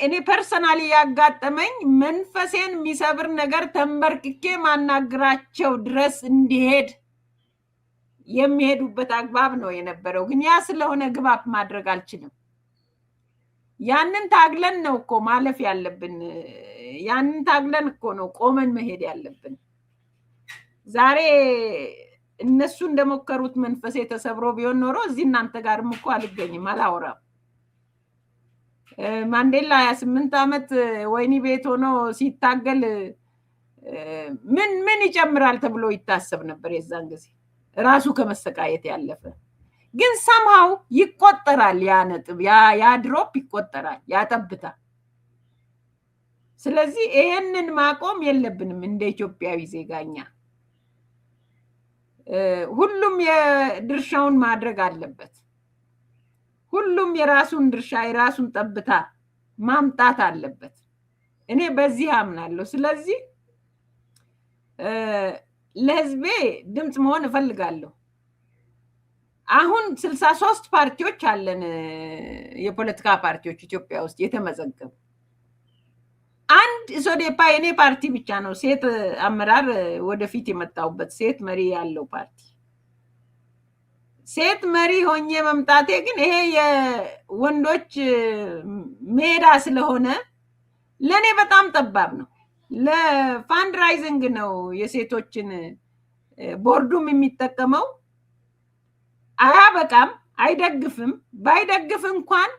እኔ ፐርሰናሊ ያጋጠመኝ መንፈሴን የሚሰብር ነገር ተንበርክኬ ማናግራቸው ድረስ እንዲሄድ የሚሄዱበት አግባብ ነው የነበረው። ግን ያ ስለሆነ ግባብ ማድረግ አልችልም። ያንን ታግለን ነው እኮ ማለፍ ያለብን። ያንን ታግለን እኮ ነው ቆመን መሄድ ያለብን። ዛሬ እነሱ እንደሞከሩት መንፈሴ ተሰብሮ ቢሆን ኖሮ እዚህ እናንተ ጋርም እኮ አልገኝም፣ አላወራም። ማንዴላ 28 ዓመት ወይኒ ቤት ሆኖ ሲታገል ምን ይጨምራል ተብሎ ይታሰብ ነበር የዛን ጊዜ ራሱ ከመሰቃየት ያለፈ። ግን ሰምሃው ይቆጠራል፣ ያ ነጥብ ያ ድሮፕ ይቆጠራል፣ ያ ጠብታ። ስለዚህ ይሄንን ማቆም የለብንም እንደ ኢትዮጵያዊ ዜጋኛ። ሁሉም የድርሻውን ማድረግ አለበት። ሁሉም የራሱን ድርሻ የራሱን ጠብታ ማምጣት አለበት። እኔ በዚህ አምናለሁ። ስለዚህ ለህዝቤ ድምፅ መሆን እፈልጋለሁ። አሁን 63 ፓርቲዎች አለን፣ የፖለቲካ ፓርቲዎች ኢትዮጵያ ውስጥ የተመዘገቡ። አንድ ሶዴፓ የኔ ፓርቲ ብቻ ነው ሴት አመራር ወደፊት የመጣውበት ሴት መሪ ያለው ፓርቲ። ሴት መሪ ሆኜ መምጣቴ ግን ይሄ የወንዶች ሜዳ ስለሆነ ለኔ በጣም ጠባብ ነው። ለፋንድራይዚንግ ነው የሴቶችን ቦርዱም የሚጠቀመው። አያበቃም፣ አይደግፍም። ባይደግፍ እንኳን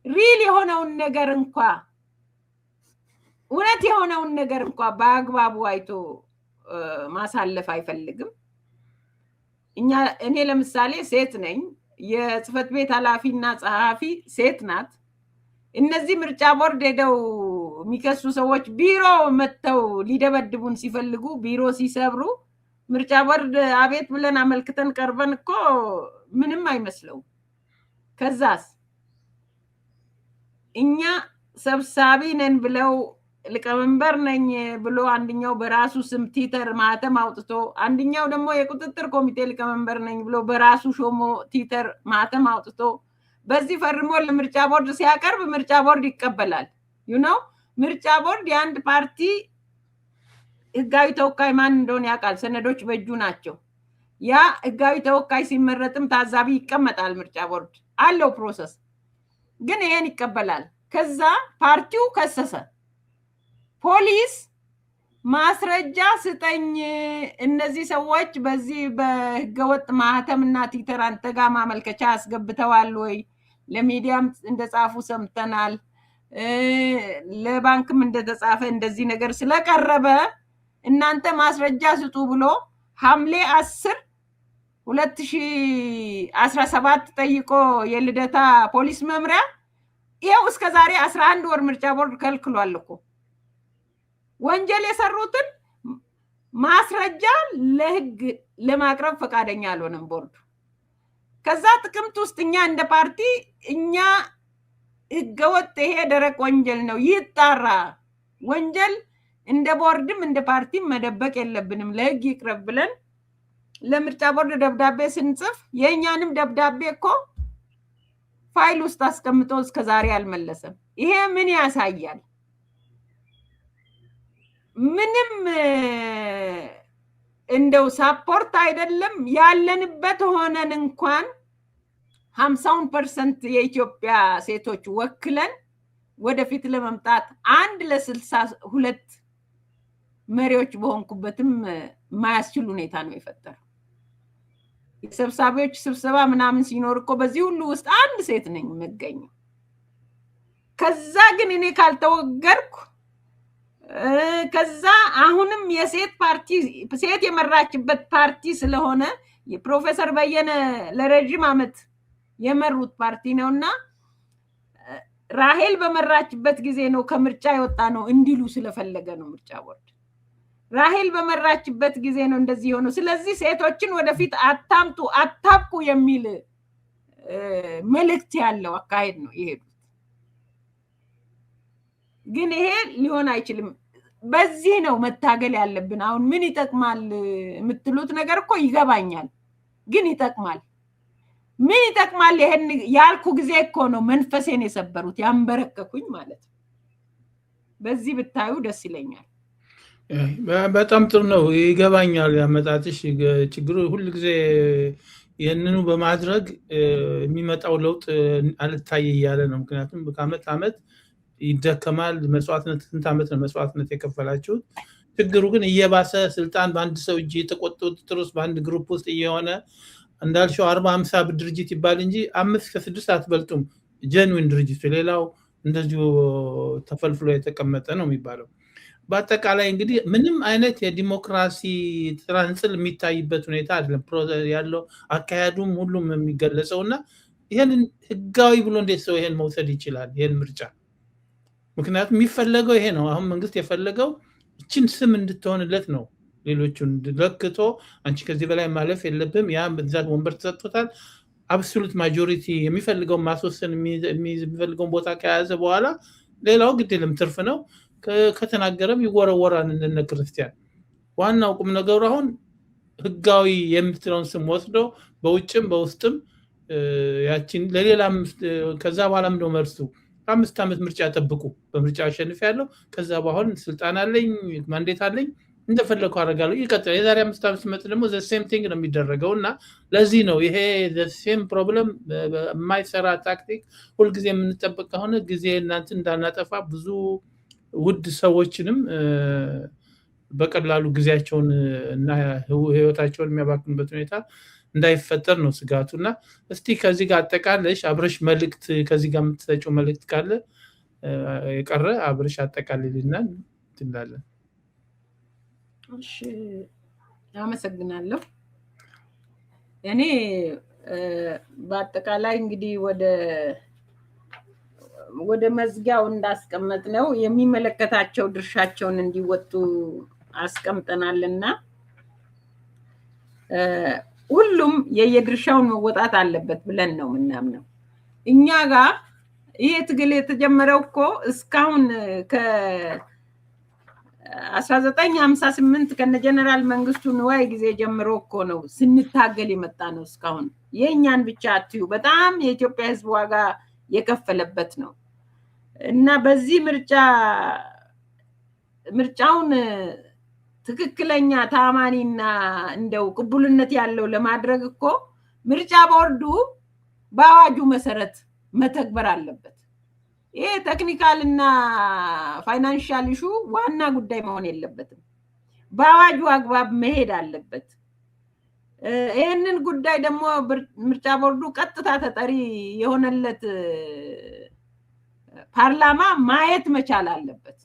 ሪል የሆነውን ነገር እንኳ እውነት የሆነውን ነገር እንኳ በአግባቡ አይቶ ማሳለፍ አይፈልግም። እኔ ለምሳሌ ሴት ነኝ። የጽህፈት ቤት ኃላፊና ጸሐፊ ሴት ናት። እነዚህ ምርጫ ቦርድ ሄደው የሚከሱ ሰዎች ቢሮ መጥተው ሊደበድቡን ሲፈልጉ ቢሮ ሲሰብሩ ምርጫ ቦርድ አቤት ብለን አመልክተን ቀርበን እኮ ምንም አይመስለውም። ከዛስ እኛ ሰብሳቢ ነን ብለው ሊቀመንበር ነኝ ብሎ አንደኛው በራሱ ስም ቲተር ማህተም አውጥቶ አንደኛው ደግሞ የቁጥጥር ኮሚቴ ሊቀመንበር ነኝ ብሎ በራሱ ሾሞ ቲተር ማህተም አውጥቶ በዚህ ፈርሞ ለምርጫ ቦርድ ሲያቀርብ ምርጫ ቦርድ ይቀበላል። ምርጫ ቦርድ የአንድ ፓርቲ ህጋዊ ተወካይ ማን እንደሆነ ያውቃል። ሰነዶች በእጁ ናቸው። ያ ህጋዊ ተወካይ ሲመረጥም ታዛቢ ይቀመጣል። ምርጫ ቦርድ አለው ፕሮሰስ። ግን ይሄን ይቀበላል። ከዛ ፓርቲው ከሰሰ። ፖሊስ ማስረጃ ስጠኝ፣ እነዚህ ሰዎች በዚህ በህገወጥ ማህተምና ቲተር አንተ ጋር ማመልከቻ አስገብተዋል ወይ? ለሚዲያም እንደጻፉ ሰምተናል፣ ለባንክም እንደተጻፈ እንደዚህ ነገር ስለቀረበ እናንተ ማስረጃ ስጡ ብሎ ሐምሌ 10 2017 ጠይቆ የልደታ ፖሊስ መምሪያ ይሄው እስከ ዛሬ 11 ወር ምርጫ ቦርድ ከልክሏል እኮ ወንጀል የሰሩትን ማስረጃ ለህግ ለማቅረብ ፈቃደኛ አልሆነም ቦርዱ። ከዛ ጥቅምት ውስጥ እኛ እንደ ፓርቲ እኛ ህገወጥ ይሄ ደረቅ ወንጀል ነው ይጣራ፣ ወንጀል እንደ ቦርድም እንደ ፓርቲም መደበቅ የለብንም ለህግ ይቅረብ ብለን ለምርጫ ቦርድ ደብዳቤ ስንጽፍ የኛንም ደብዳቤ እኮ ፋይል ውስጥ አስቀምጦ እስከ ዛሬ አልመለሰም። ይሄ ምን ያሳያል? ምንም እንደው ሳፖርት አይደለም ያለንበት ሆነን እንኳን 50% የኢትዮጵያ ሴቶች ወክለን ወደፊት ለመምጣት አንድ ለ62 መሪዎች በሆንኩበትም ማያስችል ሁኔታ ነው የፈጠረው። የሰብሳቢዎች ስብሰባ ምናምን ሲኖር እኮ በዚህ ሁሉ ውስጥ አንድ ሴት ነኝ የምገኘው። ከዛ ግን እኔ ካልተወገርኩ ከዛ አሁንም የሴት ፓርቲ ሴት የመራችበት ፓርቲ ስለሆነ የፕሮፌሰር በየነ ለረጅም ዓመት የመሩት ፓርቲ ነውና ራሄል በመራችበት ጊዜ ነው ከምርጫ የወጣ ነው እንዲሉ ስለፈለገ ነው ምርጫ ቦርድ። ራሄል በመራችበት ጊዜ ነው እንደዚህ ሆኖ። ስለዚህ ሴቶችን ወደፊት አታምጡ አታብቁ የሚል መልእክት ያለው አካሄድ ነው የሄዱት። ግን ይሄ ሊሆን አይችልም። በዚህ ነው መታገል ያለብን። አሁን ምን ይጠቅማል የምትሉት ነገር እኮ ይገባኛል፣ ግን ይጠቅማል። ምን ይጠቅማል ይሄን ያልኩ ጊዜ እኮ ነው መንፈሴን የሰበሩት ያንበረከኩኝ ማለት ነው። በዚህ ብታዩ ደስ ይለኛል። በጣም ጥሩ ነው፣ ይገባኛል ያመጣጥሽ። ችግሩ ሁሉ ጊዜ ይህንኑ በማድረግ የሚመጣው ለውጥ አልታይ እያለ ነው። ምክንያቱም ከአመት አመት ይደከማል። መስዋዕትነት ስንት ዓመት ነው መስዋዕትነት የከፈላችሁት? ችግሩ ግን እየባሰ ስልጣን በአንድ ሰው እጅ የተቆጠረ ውስጥ በአንድ ግሩፕ ውስጥ እየሆነ እንዳልሽው 40-50 ድርጅት ይባል እንጂ 5-6 አትበልጡም ጀንዊን ድርጅቱ። ሌላው እንደዚሁ ተፈልፍሎ የተቀመጠ ነው የሚባለው። በአጠቃላይ እንግዲህ ምንም አይነት የዲሞክራሲ ትራንስል የሚታይበት ሁኔታ አይደለም ያለው አካሄዱም ሁሉም የሚገለጸውና ይሄንን ህጋዊ ብሎ እንዴት ሰው ይሄን መውሰድ ይችላል? ይሄን ምርጫ ምክንያቱም የሚፈለገው ይሄ ነው። አሁን መንግስት የፈለገው እችን ስም እንድትሆንለት ነው። ሌሎቹን ለክቶ አንቺ ከዚህ በላይ ማለፍ የለብም ያ በዛት ወንበር ተሰጥቶታል። አብሶሉት ማጆሪቲ የሚፈልገውን ማስወሰን የሚፈልገውን ቦታ ከያዘ በኋላ ሌላው ግድልም ትርፍ ነው። ከተናገረም ይወረወራል እንደ ክርስቲያን። ዋናው ቁም ነገሩ አሁን ህጋዊ የምትለውን ስም ወስዶ በውጭም በውስጥም ያቺን ለሌላም ከዛ በኋላም ነው መልሱ 5 ዓመት ምርጫ ጠብቁ። በምርጫ አሸንፍ ያለው ከዛ በኋላ ስልጣን አለኝ ማንዴት አለኝ እንደፈለኩ አደርጋለሁ ይቀጥላል። የዛሬ 5 ዓመት መጥ ደግሞ the same thing ነው የሚደረገውና ለዚህ ነው ይሄ the same problem የማይሰራ ታክቲክ ሁልጊዜ የምንጠብቅ ከሆነ ጊዜ እናንተ እንዳናጠፋ ብዙ ውድ ሰዎችንም በቀላሉ ጊዜያቸውን እና ህይወታቸውን የሚያባክኑበት ሁኔታ እንዳይፈጠር ነው ስጋቱና እስቲ ከዚህ ጋር አጠቃለሽ አብረሽ መልእክት ከዚህ ጋር የምትሰጪው መልእክት ካለ የቀረ አብረሽ አጠቃልልና ትላለን። እሺ አመሰግናለሁ። እኔ በአጠቃላይ እንግዲህ ወደ መዝጊያው እንዳስቀመጥ ነው የሚመለከታቸው ድርሻቸውን እንዲወጡ አስቀምጠናልና ሁሉም የየድርሻውን መወጣት አለበት ብለን ነው ምናምነው። እኛ ጋር ይሄ ትግል የተጀመረው እኮ እስካሁን ከ1958 ከነ ጀነራል መንግስቱ ንዋይ ጊዜ ጀምሮ እኮ ነው ስንታገል የመጣ ነው። እስካሁን የኛን ብቻ አትዩ፣ በጣም የኢትዮጵያ ህዝብ ዋጋ የከፈለበት ነው እና በዚህ ምርጫውን ትክክለኛ ታማኒና እንደው ቅቡልነት ያለው ለማድረግ እኮ ምርጫ ቦርዱ በአዋጁ መሰረት መተግበር አለበት። ይሄ ቴክኒካልና ፋይናንሻል ኢሹ ዋና ጉዳይ መሆን የለበትም። በአዋጁ አግባብ መሄድ አለበት። ይሄንን ጉዳይ ደግሞ ምርጫ ቦርዱ ቀጥታ ተጠሪ የሆነለት ፓርላማ ማየት መቻል አለበት።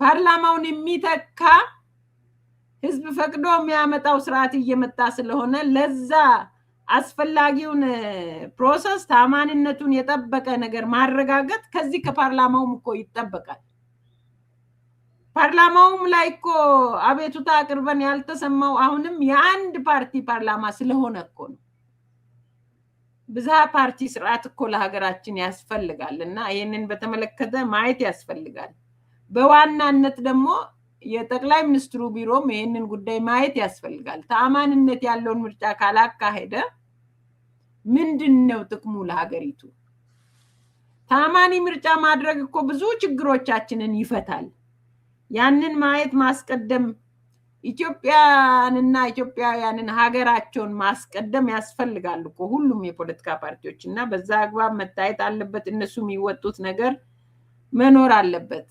ፓርላማውን የሚተካ ህዝብ ፈቅዶ የሚያመጣው ስርዓት እየመጣ ስለሆነ ለዛ አስፈላጊውን ፕሮሰስ ታማኝነቱን የጠበቀ ነገር ማረጋገጥ ከዚህ ከፓርላማውም እኮ ይጠበቃል። ፓርላማውም ላይ እኮ አቤቱታ አቅርበን ያልተሰማው አሁንም የአንድ ፓርቲ ፓርላማ ስለሆነ እኮ ነው። ብዝሃ ፓርቲ ስርዓት እኮ ለሀገራችን ያስፈልጋል እና ይሄንን በተመለከተ ማየት ያስፈልጋል። በዋናነት ደግሞ የጠቅላይ ሚኒስትሩ ቢሮም ይሄንን ጉዳይ ማየት ያስፈልጋል። ተአማንነት ያለውን ምርጫ ካላካሄደ ምንድነው ጥቅሙ ለሀገሪቱ? ተአማኒ ምርጫ ማድረግ እኮ ብዙ ችግሮቻችንን ይፈታል። ያንን ማየት ማስቀደም ኢትዮጵያንና ኢትዮጵያውያንን ሀገራቸውን ማስቀደም ያስፈልጋል እኮ ሁሉም የፖለቲካ ፓርቲዎች እና በዛ አግባብ መታየት አለበት። እነሱ የሚወጡት ነገር መኖር አለበት።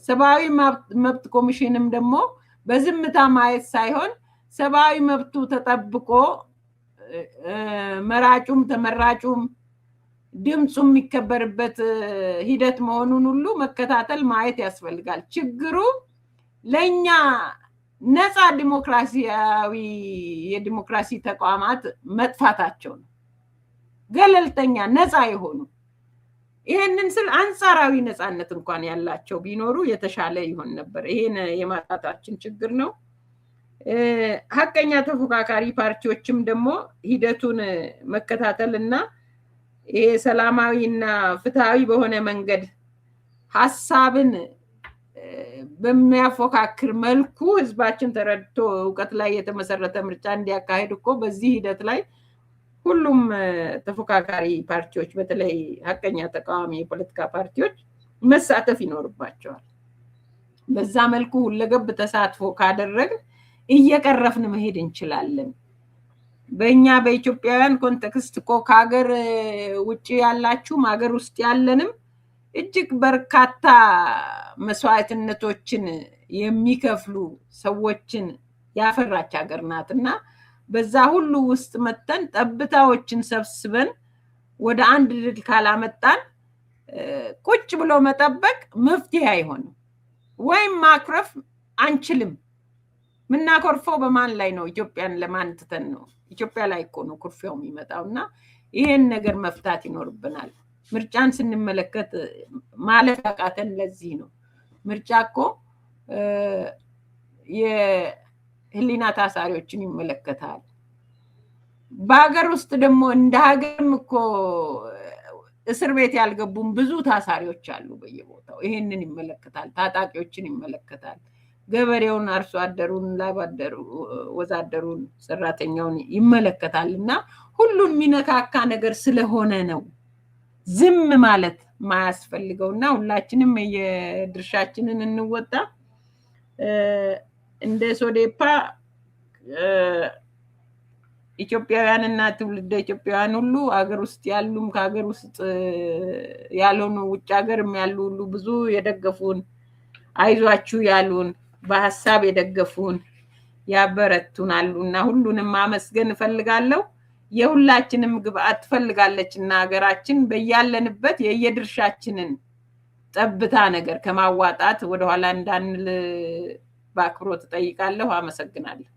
ሰብአዊ መብት ኮሚሽንም ደግሞ በዝምታ ማየት ሳይሆን ሰብአዊ መብቱ ተጠብቆ መራጩም ተመራጩም ድምፁ የሚከበርበት ሂደት መሆኑን ሁሉ መከታተል ማየት ያስፈልጋል። ችግሩ ለኛ ነፃ ዲሞክራሲያዊ የዲሞክራሲ ተቋማት መጥፋታቸው ነው። ገለልተኛ ነፃ የሆኑ ይሄንን ስል አንጻራዊ ነፃነት እንኳን ያላቸው ቢኖሩ የተሻለ ይሆን ነበር። ይሄን የማጣታችን ችግር ነው። ሀቀኛ ተፎካካሪ ፓርቲዎችም ደግሞ ሂደቱን መከታተልና ይሄ ሰላማዊና ፍትሃዊ በሆነ መንገድ ሐሳብን በሚያፎካክር መልኩ ህዝባችን ተረድቶ ዕውቀት ላይ የተመሰረተ ምርጫ እንዲያካሂድ እኮ በዚህ ሂደት ላይ ሁሉም ተፎካካሪ ፓርቲዎች በተለይ ሀቀኛ ተቃዋሚ የፖለቲካ ፓርቲዎች መሳተፍ ይኖርባቸዋል። በዛ መልኩ ሁለገብ ተሳትፎ ካደረግን እየቀረፍን መሄድ እንችላለን። በእኛ በኢትዮጵያውያን ኮንቴክስት እኮ ከሀገር ውጭ ያላችሁም ሀገር ውስጥ ያለንም እጅግ በርካታ መስዋዕትነቶችን የሚከፍሉ ሰዎችን ያፈራች ሀገር ናትና በዛ ሁሉ ውስጥ መተን ጠብታዎችን ሰብስበን ወደ አንድ ድል ካላመጣን ቁጭ ብሎ መጠበቅ መፍትሄ አይሆንም። ወይም ማክረፍ አንችልም። ምናኮርፈው በማን ላይ ነው? ኢትዮጵያን ለማን ትተን ነው? ኢትዮጵያ ላይ እኮ ነው ኩርፊያው የሚመጣውና ይሄን ነገር መፍታት ይኖርብናል። ምርጫን ስንመለከት ማለት አቃተን። ለዚህ ነው ምርጫ እኮ የህሊና ታሳሪዎችን ይመለከታል። በሀገር ውስጥ ደግሞ እንደ ሀገርም እኮ እስር ቤት ያልገቡም ብዙ ታሳሪዎች አሉ በየቦታው። ይሄንን ይመለከታል። ታጣቂዎችን ይመለከታል። ገበሬውን፣ አርሶ አደሩን፣ ላባደሩ፣ ወዛደሩን፣ ሰራተኛውን ይመለከታል እና ሁሉን የሚነካካ ነገር ስለሆነ ነው ዝም ማለት ማያስፈልገውና ሁላችንም የድርሻችንን እንወጣ። እንደ ሶዴፓ ኢትዮጵያውያንና ትውልደ ኢትዮጵያውያን ሁሉ ሀገር ውስጥ ያሉም ከሀገር ውስጥ ያልሆኑ ውጭ ሀገርም ያሉ ሁሉ ብዙ የደገፉን አይዟችሁ ያሉን በሐሳብ የደገፉን ያበረቱን አሉና ሁሉንም ማመስገን እፈልጋለሁ። የሁላችንም ግብአት ትፈልጋለችና ሀገራችን በያለንበት የየድርሻችንን ጠብታ ነገር ከማዋጣት ወደኋላ እንዳንል በአክብሮት እጠይቃለሁ። አመሰግናለሁ።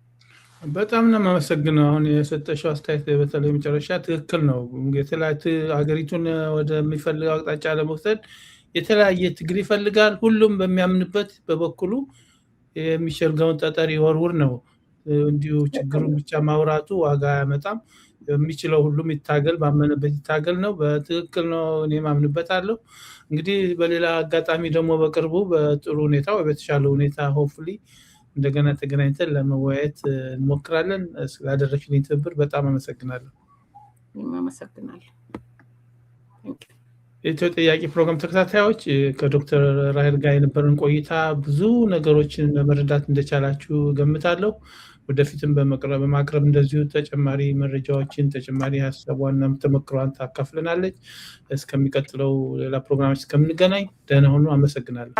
በጣም ነው የማመሰግነው። አሁን የሰጠሽው አስተያየት በተለይ መጨረሻ ትክክል ነው። የተለያየ ሀገሪቱን ወደሚፈልገው አቅጣጫ ለመውሰድ የተለያየ ትግል ይፈልጋል። ሁሉም በሚያምንበት በበኩሉ የሚሸርገውን ጠጠር ይወርውር ነው። እንዲሁ ችግሩን ብቻ ማውራቱ ዋጋ አያመጣም። የሚችለው ሁሉም ይታገል፣ ባመነበት ይታገል ነው። በትክክል ነው። እኔ ማምንበታለሁ። እንግዲህ በሌላ አጋጣሚ ደግሞ በቅርቡ በጥሩ ሁኔታ ወይ በተሻለ ሁኔታ ሆፕፉሊ እንደገና ተገናኝተን ለመወያየት እንሞክራለን። ስላደረግሽልኝ ትብብር በጣም አመሰግናለሁ። አመሰግናለሁ። የኢትዮ ጥያቄ ፕሮግራም ተከታታዮች ከዶክተር ራሄል ጋር የነበረን ቆይታ ብዙ ነገሮችን ለመረዳት እንደቻላችሁ ገምታለሁ። ወደፊትም በማቅረብ እንደዚሁ ተጨማሪ መረጃዎችን ተጨማሪ ሀሳቧና ተሞክሯን ታካፍለናለች። እስከሚቀጥለው ሌላ ፕሮግራሞች እስከምንገናኝ ደህና ሁኑ። አመሰግናለሁ።